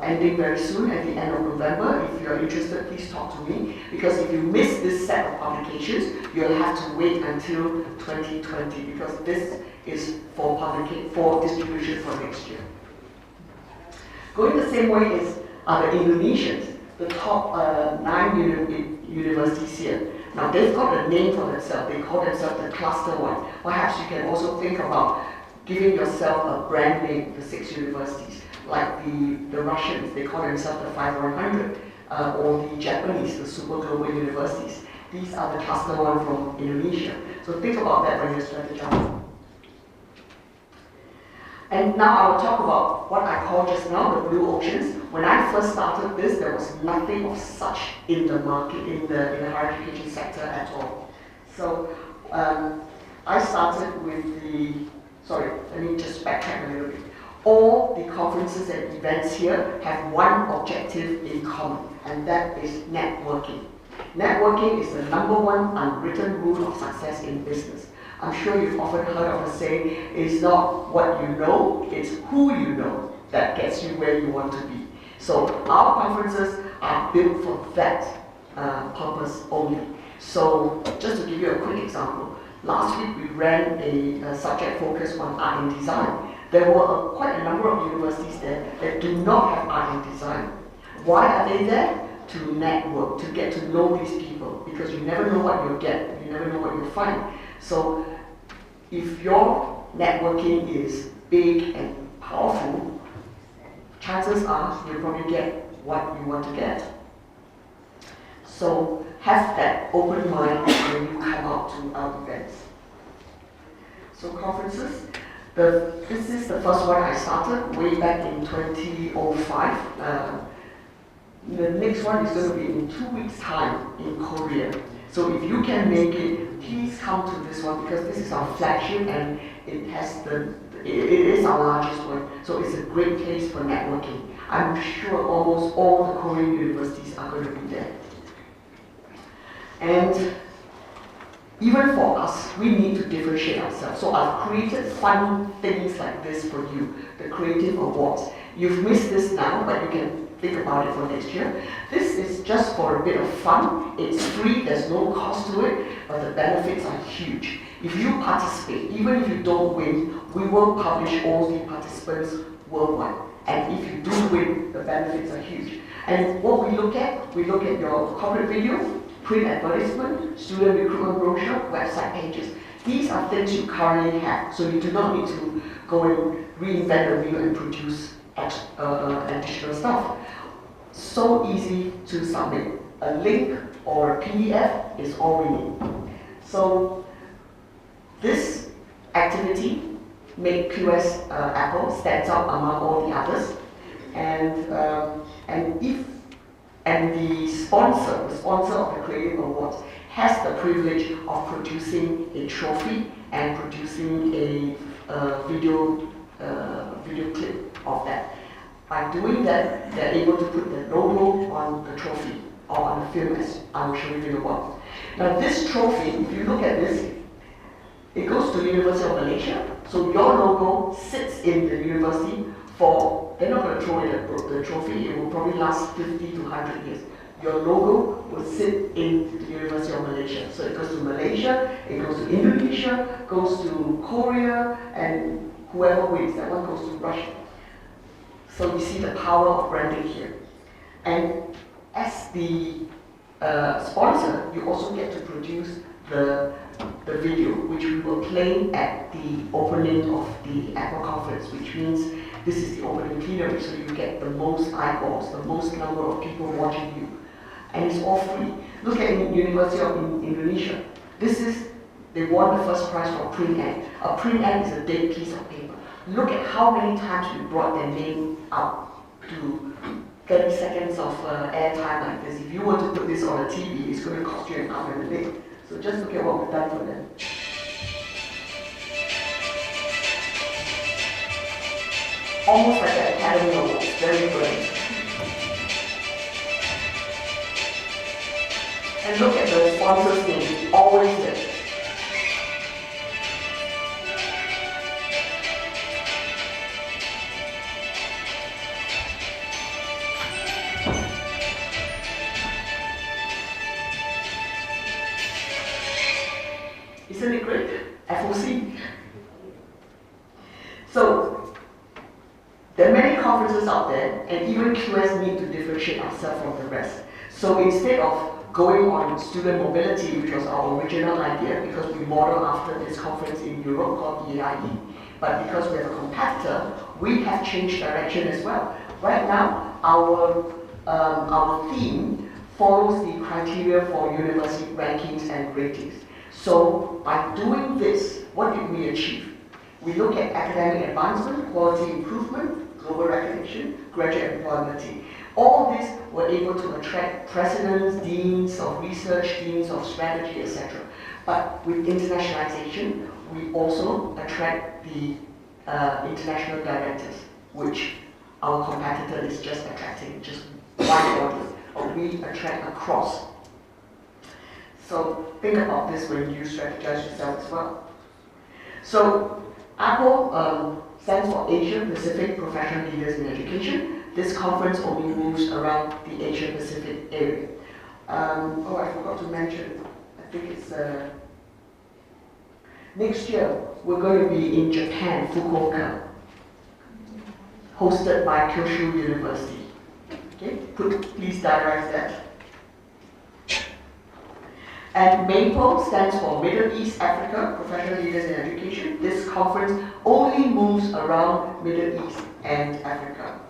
ending very soon at the end of November. If you're interested, please talk to me. Because if you miss this set of publications, you'll have to wait until 2020 because this is for distribution for next year. Going the same way is the Indonesians, the top 9 universities here. Now they've got a name for themselves. They call themselves the cluster one. Perhaps you can also think about giving yourself a brand name, the 6 universities. Like the Russians, they call themselves the 5100, or the Japanese, the super global universities. These are the cluster one from Indonesia. So think about that when you're strategizing. And now I will talk about what I call just now the blue oceans. When I first started this, there was nothing of such in the market, in the higher education sector at all. So I started with let me just backtrack a little bit. All the conferences and events here have one objective in common, and that is networking. Networking is the #1 unwritten rule of success in business. I'm sure you've often heard of the saying, it's not what you know, it's who you know that gets you where you want to be. So our conferences are built for that purpose only. So just to give you a quick example, last week we ran a subject focus on art and design. There were quite a number of universities there that do not have art and design. Why are they there? To network, to get to know these people, because you never know what you'll get, you never know what you'll find. So if your networking is big and powerful, chances are you'll probably get what you want to get. So have that open mind when you come out to our events. So conferences. This is the first one I started way back in 2005. The next one is going to be in 2 weeks' time in Korea. So if you can make it, please come to this one because this is our flagship and it has it is our largest one, so it's a great place for networking. I'm sure almost all the Korean universities are going to be there. And even for us, we need to differentiate ourselves. So I've created fun things like this for you, the Creative Awards. You've missed this now, but you can think about it for next year. This is just for a bit of fun. It's free, there's no cost to it, but the benefits are huge. If you participate, even if you don't win, we will publish all the participants worldwide. And if you do win, the benefits are huge. And what we look at your corporate video, print advertisement, student recruitment brochure, website pages. These are things you currently have, so you do not need to go and reinvent the wheel and produce additional stuff. So easy to submit. A link or a PDF is all we need. So this activity made QS Apple stands out among all the others, and the sponsor of the Creative Awards, has the privilege of producing a trophy and producing a video clip of that. By doing that, they're able to put the logo on the trophy or on the film, as I will show you in a while. Now this trophy, if you look at this, it goes to the University of Malaysia, so your logo sits in the university for, they're not going to throw in the trophy, it will probably last 50 to 100 years. Your logo will sit in the University of Malaysia. So it goes to Malaysia, it goes to Indonesia, goes to Korea, and whoever wins, that one goes to Russia. So you see the power of branding here. And as the sponsor, you also get to produce the video, which we will play at the opening of the Apple conference, which means this is the opening plenary, so you get the most eyeballs, the most number of people watching you. And it's all free. Look at the University of Indonesia. They won the first prize for print ad. A print ad is a dead piece of paper. Look at how many times we brought their name out to 30 seconds of airtime like this. If you were to put this on a TV, it's going to cost you an arm and a leg. So just look at what we've done for them. Almost like an Academy Award, very good. And look at the sponsor's name, always there. Isn't it great? FOC. So, there are many conferences out there, and even QS need to differentiate ourselves from the rest. So instead of going on student mobility, which was our original idea, because we model after this conference in Europe called EAIE, but because we have a competitor, we have changed direction as well. Right now, our theme follows the criteria for university rankings and ratings. So by doing this, what did we achieve? We look at academic advancement, quality improvement, global recognition, graduate employability. All these were able to attract presidents, deans of research, deans of strategy, etc. But with internationalization, we also attract the international directors, which our competitor is just attracting just one audience, but we attract across. So think about this when you strategize yourself as well. So Apple stands for Asia Pacific Professional Leaders in Education. This conference only moves around the Asia Pacific area. Oh, I forgot to mention, I think it's next year we're going to be in Japan, Fukuoka, hosted by Kyushu University. Okay, please diarize that. And MAPLE stands for Middle East Africa Professional Leaders in Education. This conference only moves around Middle East and Africa.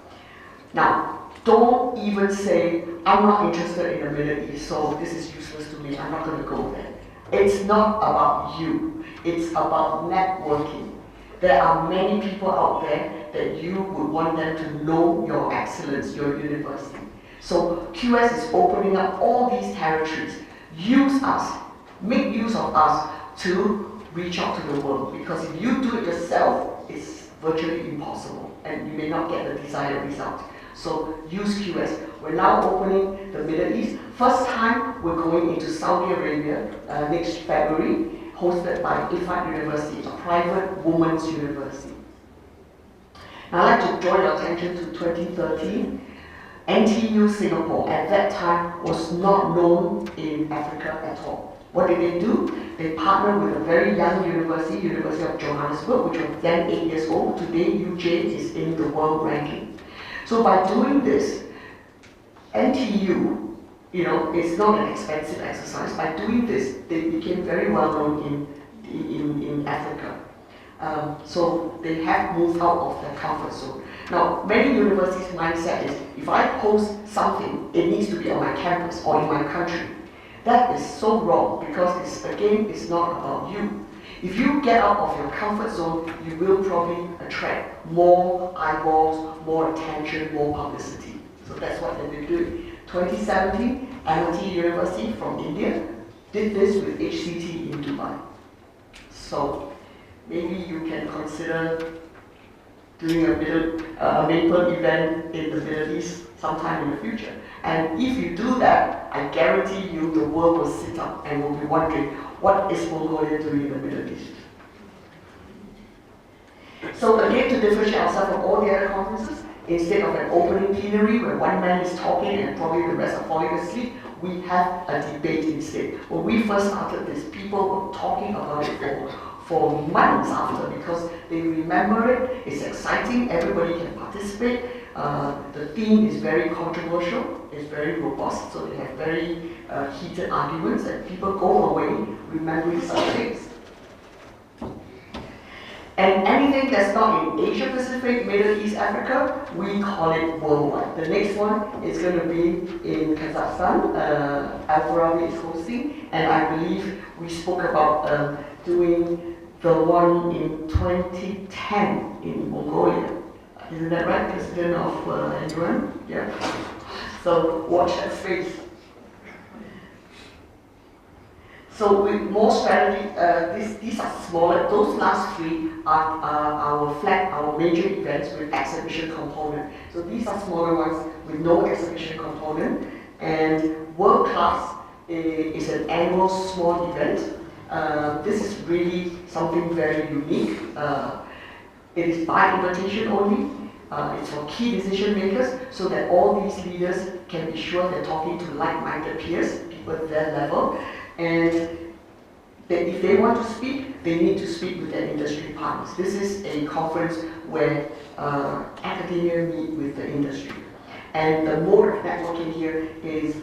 Now, don't even say, I'm not interested in the Middle East, so this is useless to me, I'm not going to go there. It's not about you, it's about networking. There are many people out there that you would want them to know your excellence, your university. So QS is opening up all these territories. Use us, make use of us to reach out to the world. Because if you do it yourself, it's virtually impossible, and you may not get the desired result. So use QS. We're now opening the Middle East. First time we're going into Saudi Arabia next February, hosted by Ifat University, a private women's university. Now I'd like to draw your attention to 2013. NTU Singapore at that time was not known in Africa at all. What did they do? They partnered with a very young university, University of Johannesburg, which was then 8 years old. Today, UJ is in the world ranking. So by doing this, NTU, it's not an expensive exercise. By doing this, they became very well known in Africa. So they have moved out of their comfort zone. Now, many universities' mindset is, if I post something, it needs to be on my campus or in my country. That is so wrong, because it's not about you. If you get out of your comfort zone, you will probably attract more eyeballs, more attention, more publicity. So that's what they've been doing. 2017, MIT University from India did this with HCT in Dubai. So maybe you can consider doing a Maple event in the Middle East sometime in the future. And if you do that, I guarantee you the world will sit up and will be wondering, what is Mongolia doing in the Middle East? So again, to differentiate ourselves from all the other conferences, instead of an opening plenary where one man is talking and probably the rest are falling asleep, we have a debate instead. When we first started this, people were talking about it for months after, because they remember it, it's exciting, everybody can participate. The theme is very controversial, it's very robust, so they have very heated arguments, and people go away remembering such things. And anything that's not in Asia Pacific, Middle East, Africa, we call it worldwide. The next one is going to be in Kazakhstan, Al-Farabi is hosting, and I believe we spoke about doing the one in 2010 in Mongolia. Isn't that right, President of MNUMS? Yeah. So watch that space. So with more strategy, these are smaller. Those last three are our major events with exhibition component. So these are smaller ones with no exhibition component. And World Class is an annual small event. This is really something very unique. It is by invitation only. It's for key decision makers, so that all these leaders can be sure they're talking to like-minded peers, people at their level. And if they want to speak, they need to speak with their industry partners. This is a conference where academia meet with the industry. And the mode of networking here is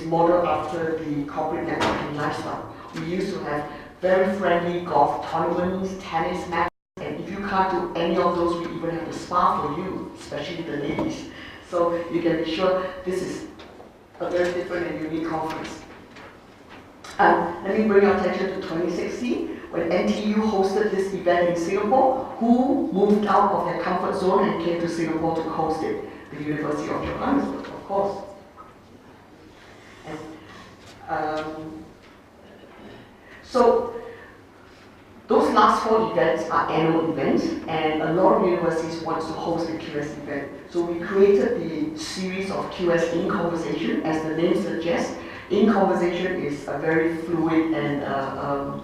modeled after the corporate networking lifestyle. We used to have very friendly golf tournaments, tennis matches, and if you can't do any of those, we even have to spa for you, especially the ladies. So you can be sure this is a very different and unique conference. Let me bring your attention to 2016, when NTU hosted this event in Singapore. Who moved out of their comfort zone and came to Singapore to host it? The University of Johannesburg, of course. And, so those last four events are annual events, and a lot of universities want to host a QS event. So we created the series of QS in Conversation, as the name suggests. In Conversation is a very fluid and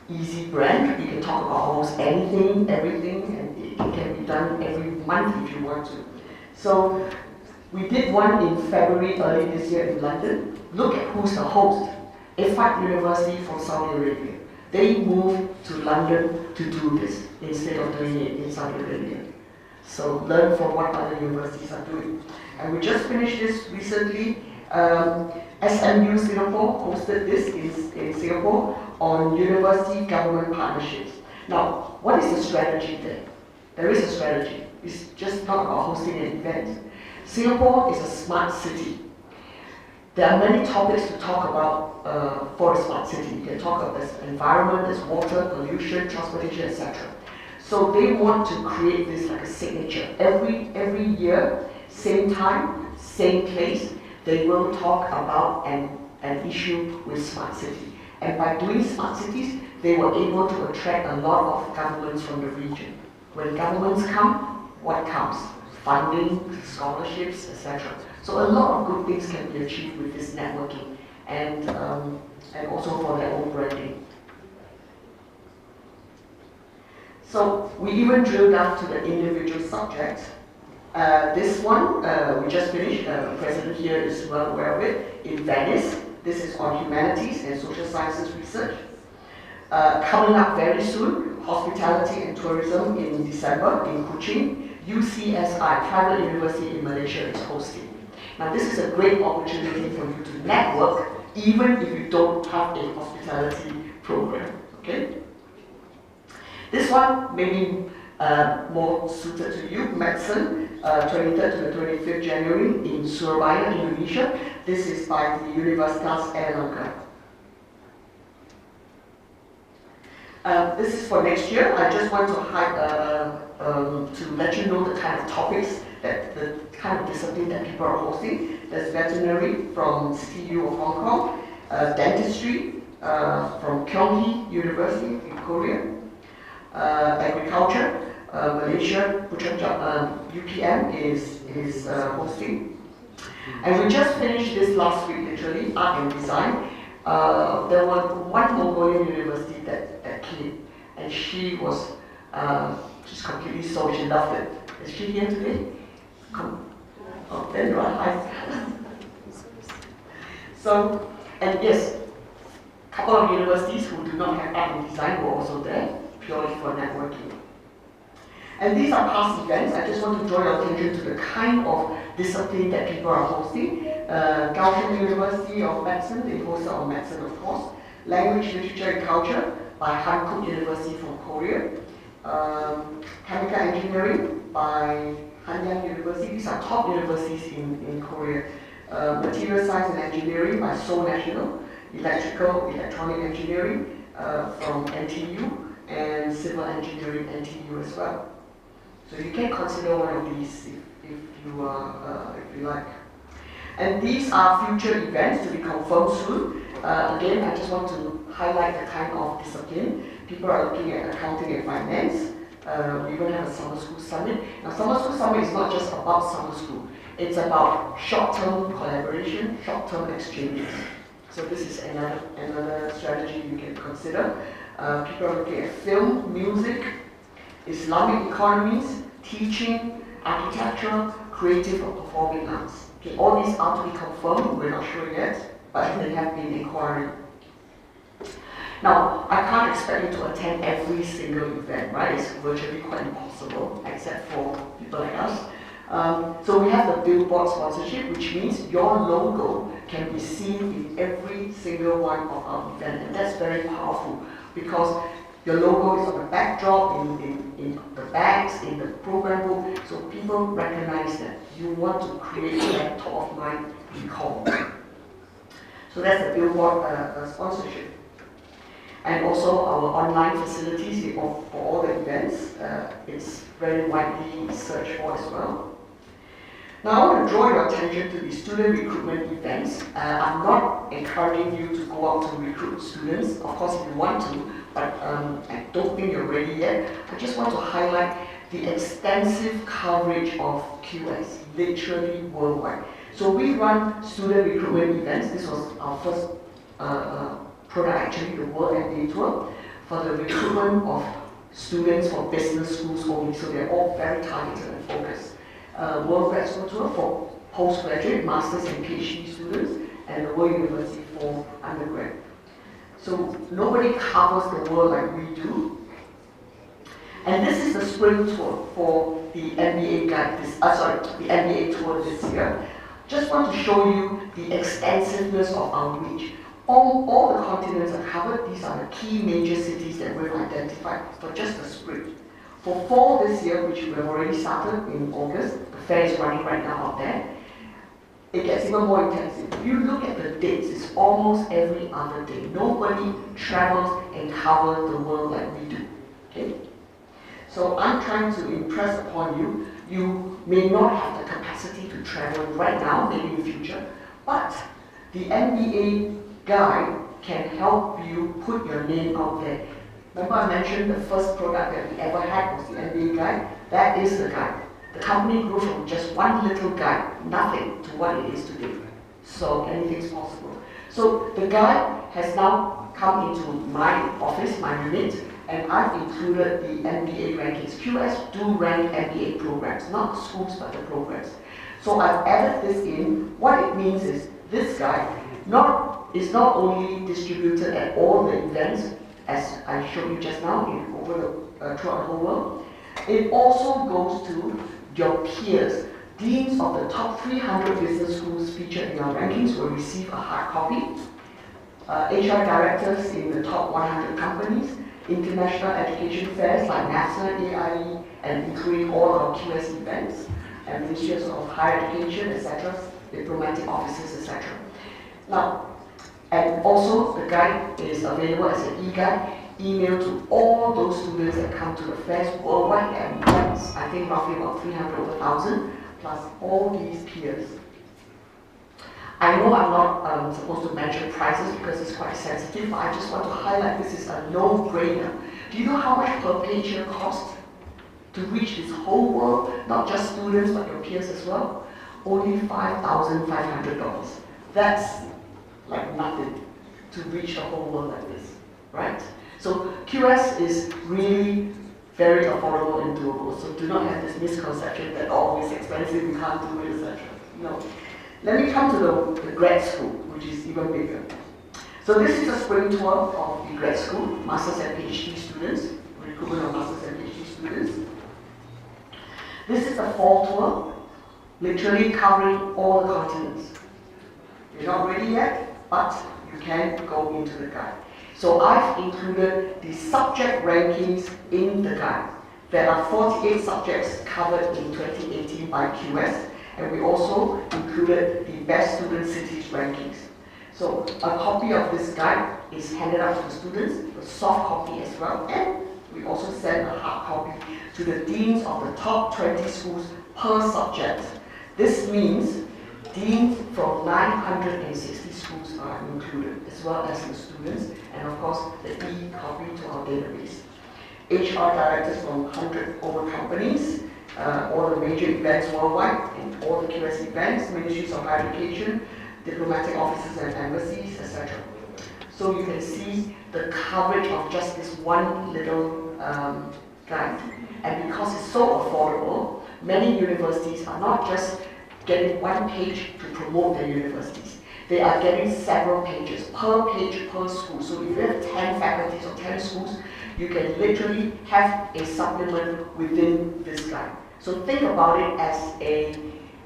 easy brand. You can talk about almost anything, everything, and it can be done every month if you want to. So we did one in February early this year in London. Look at who's the host. Ifat University from Saudi Arabia. They moved to London to do this instead of doing it in Saudi Arabia. So learn from what other universities are doing. And we just finished this recently. SMU Singapore hosted this in Singapore on university government partnerships. Now, what is the strategy there? There is a strategy. It's just not about hosting an event. Singapore is a smart city. There are many topics to talk about for a smart city. You can talk about this environment, there's water, pollution, transportation, etc. So they want to create this like a signature. Every year, same time, same place, they will talk about an issue with smart city. And by doing smart cities, they were able to attract a lot of governments from the region. When governments come, what comes? Funding, scholarships, etc. So a lot of good things can be achieved with this networking and also for their own branding. So we even drilled down to the individual subjects. This one, we just finished, the president here is well aware of it, in Venice. This is on humanities and social sciences research. Coming up very soon, hospitality and tourism in December in Kuching. UCSI, private university in Malaysia, is hosting. Now this is a great opportunity for you to network, even if you don't have a hospitality program, okay? This one may be more suited to you, medicine, 23rd to the 25th January in Surabaya, Indonesia. This is by the Universitas Airlangga. This is for next year. I just want to let you know the kind of topics, the kind of discipline that people are hosting. There's veterinary from CTU of Hong Kong, dentistry from Kyunghee University in Korea, agriculture, Malaysia, UPM is hosting. And we just finished this last week, literally, art and design. There was one Mongolian university that came, and she's completely sold. She loved it. Is she here today? Come. Oh, then right. So, and yes, a couple of universities who do not have art and design were also there, purely for networking. And these are past events. I just want to draw your attention to the kind of discipline that people are hosting. Kaohsiung University of Medicine, they hosted on medicine, of course. Language, Literature and Culture by Hankuk University from Korea. Chemical Engineering by Hanyang University. These are top universities in Korea. Material Science and Engineering by Seoul National. Electrical, Electronic Engineering from NTU. And Civil Engineering NTU as well. So you can consider one of these if you like. And these are future events to be confirmed soon. Again, I just want to highlight the kind of discipline. People are looking at accounting and finance. We even have a summer school summit. Now, summer school summit is not just about summer school. It's about short-term collaboration, short-term exchanges. So this is another strategy you can consider. People are looking at film, music, Islamic economies, teaching, architecture, creative or performing arts. Okay, all these are to be confirmed, we're not sure yet, but they have been inquiring. Now, I can't expect you to attend every single event, right? It's virtually quite impossible, except for people like us. So we have the billboard sponsorship, which means your logo can be seen in every single one of our events, and that's very powerful because your logo is on the backdrop, in the bags, in the program book, so people recognize that you want to create that top of mind recall. So that's the billboard sponsorship. And also our online facilities for all the events, it's very widely searched for as well. Now I want to draw your attention to the student recruitment events. I'm not encouraging you to go out to recruit students, of course if you want to, but I don't think you're ready yet. I just want to highlight the extensive coverage of QS, literally worldwide. So we run student recruitment events. This was our first product actually, the World MBA Tour, for the recruitment of students for business schools only, so they're all very targeted and focused. World Grad School Tour for postgraduate, masters and PhD students, and the World University for undergrad. So nobody covers the world like we do. And this is the spring tour for the MBA guide, the MBA tour this year. Just want to show you the extensiveness of our reach. All the continents are covered. These are the key major cities that we've identified for just the spring. For fall this year, which we have already started in August, the fair is running right now out there, it gets even more intensive. If you look at the dates, it's almost every other day. Nobody travels and covers the world like we do. Okay? So I'm trying to impress upon you, you may not have the capacity to travel right now, maybe in the future, but the MBA guide can help you put your name out there. Remember I mentioned the first product that we ever had was the MBA guide? That is the guide. The company grew from just one little guide, nothing, to what it is today. So anything's possible. So the guide has now come into my office, my unit, and I've included the MBA rankings. QS do rank MBA programs, not the schools but the programs. So I've added this in. What it means is this guide is not only distributed at all the events, as I showed you just now, throughout the whole world. It also goes to your peers. Deans of the top 300 business schools featured in our rankings will receive a hard copy. HR directors in the top 100 companies, international education fairs like NASA, AIE, and including all our QS events, and ministries of higher education, etc., diplomatic offices, etc. Now, and also the guide is available as an e-guide, emailed to all those students that come to the fairs worldwide, and that's, I think, roughly about 300 over 1,000, plus all these peers. I know I'm not supposed to mention prices because it's quite sensitive, but I just want to highlight this is a no-brainer. Do you know how much per page here costs to reach this whole world, not just students but your peers as well? Only $5,500. That's like nothing to reach the whole world like this, right? So QS is really very affordable and doable. So do not have this misconception that oh, it's expensive, we can't do it, etc. No. Let me come to the grad school, which is even bigger. So this is a spring tour of the grad school, masters and PhD students, recruitment of masters and PhD students. This is a fall tour, literally covering all the continents. You're not ready yet, but you can go into the guide. So I've included the subject rankings in the guide. There are 48 subjects covered in 2018 by QS, and we also included the best student cities rankings. So a copy of this guide is handed out to the students, a soft copy as well, and we also send a hard copy to the deans of the top 20 schools per subject. This means deans from 960 schools are included, as well as the students, and of course the e-copy to our database. HR directors from 100 over companies, all the major events worldwide, and all the QS events, ministries of higher education, diplomatic offices and embassies, etc. So you can see the coverage of just this one little guide. And because it's so affordable, many universities are not just getting one page to promote their universities. They are getting several pages, per page per school. So if you have 10 faculties or 10 schools, you can literally have a supplement within this guide. So think about it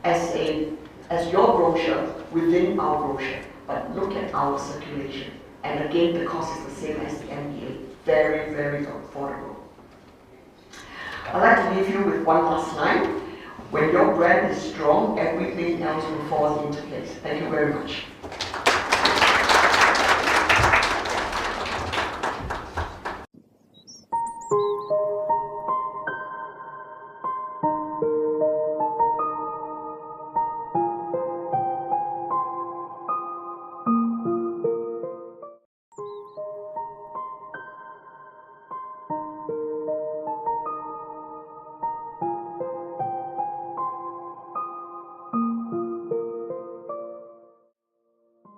as your brochure within our brochure, but look at our circulation. And again, the cost is the same as the MBA. Very, very affordable. I'd like to leave you with one last line. When your brand is strong, everything else will fall into place. Thank you very much.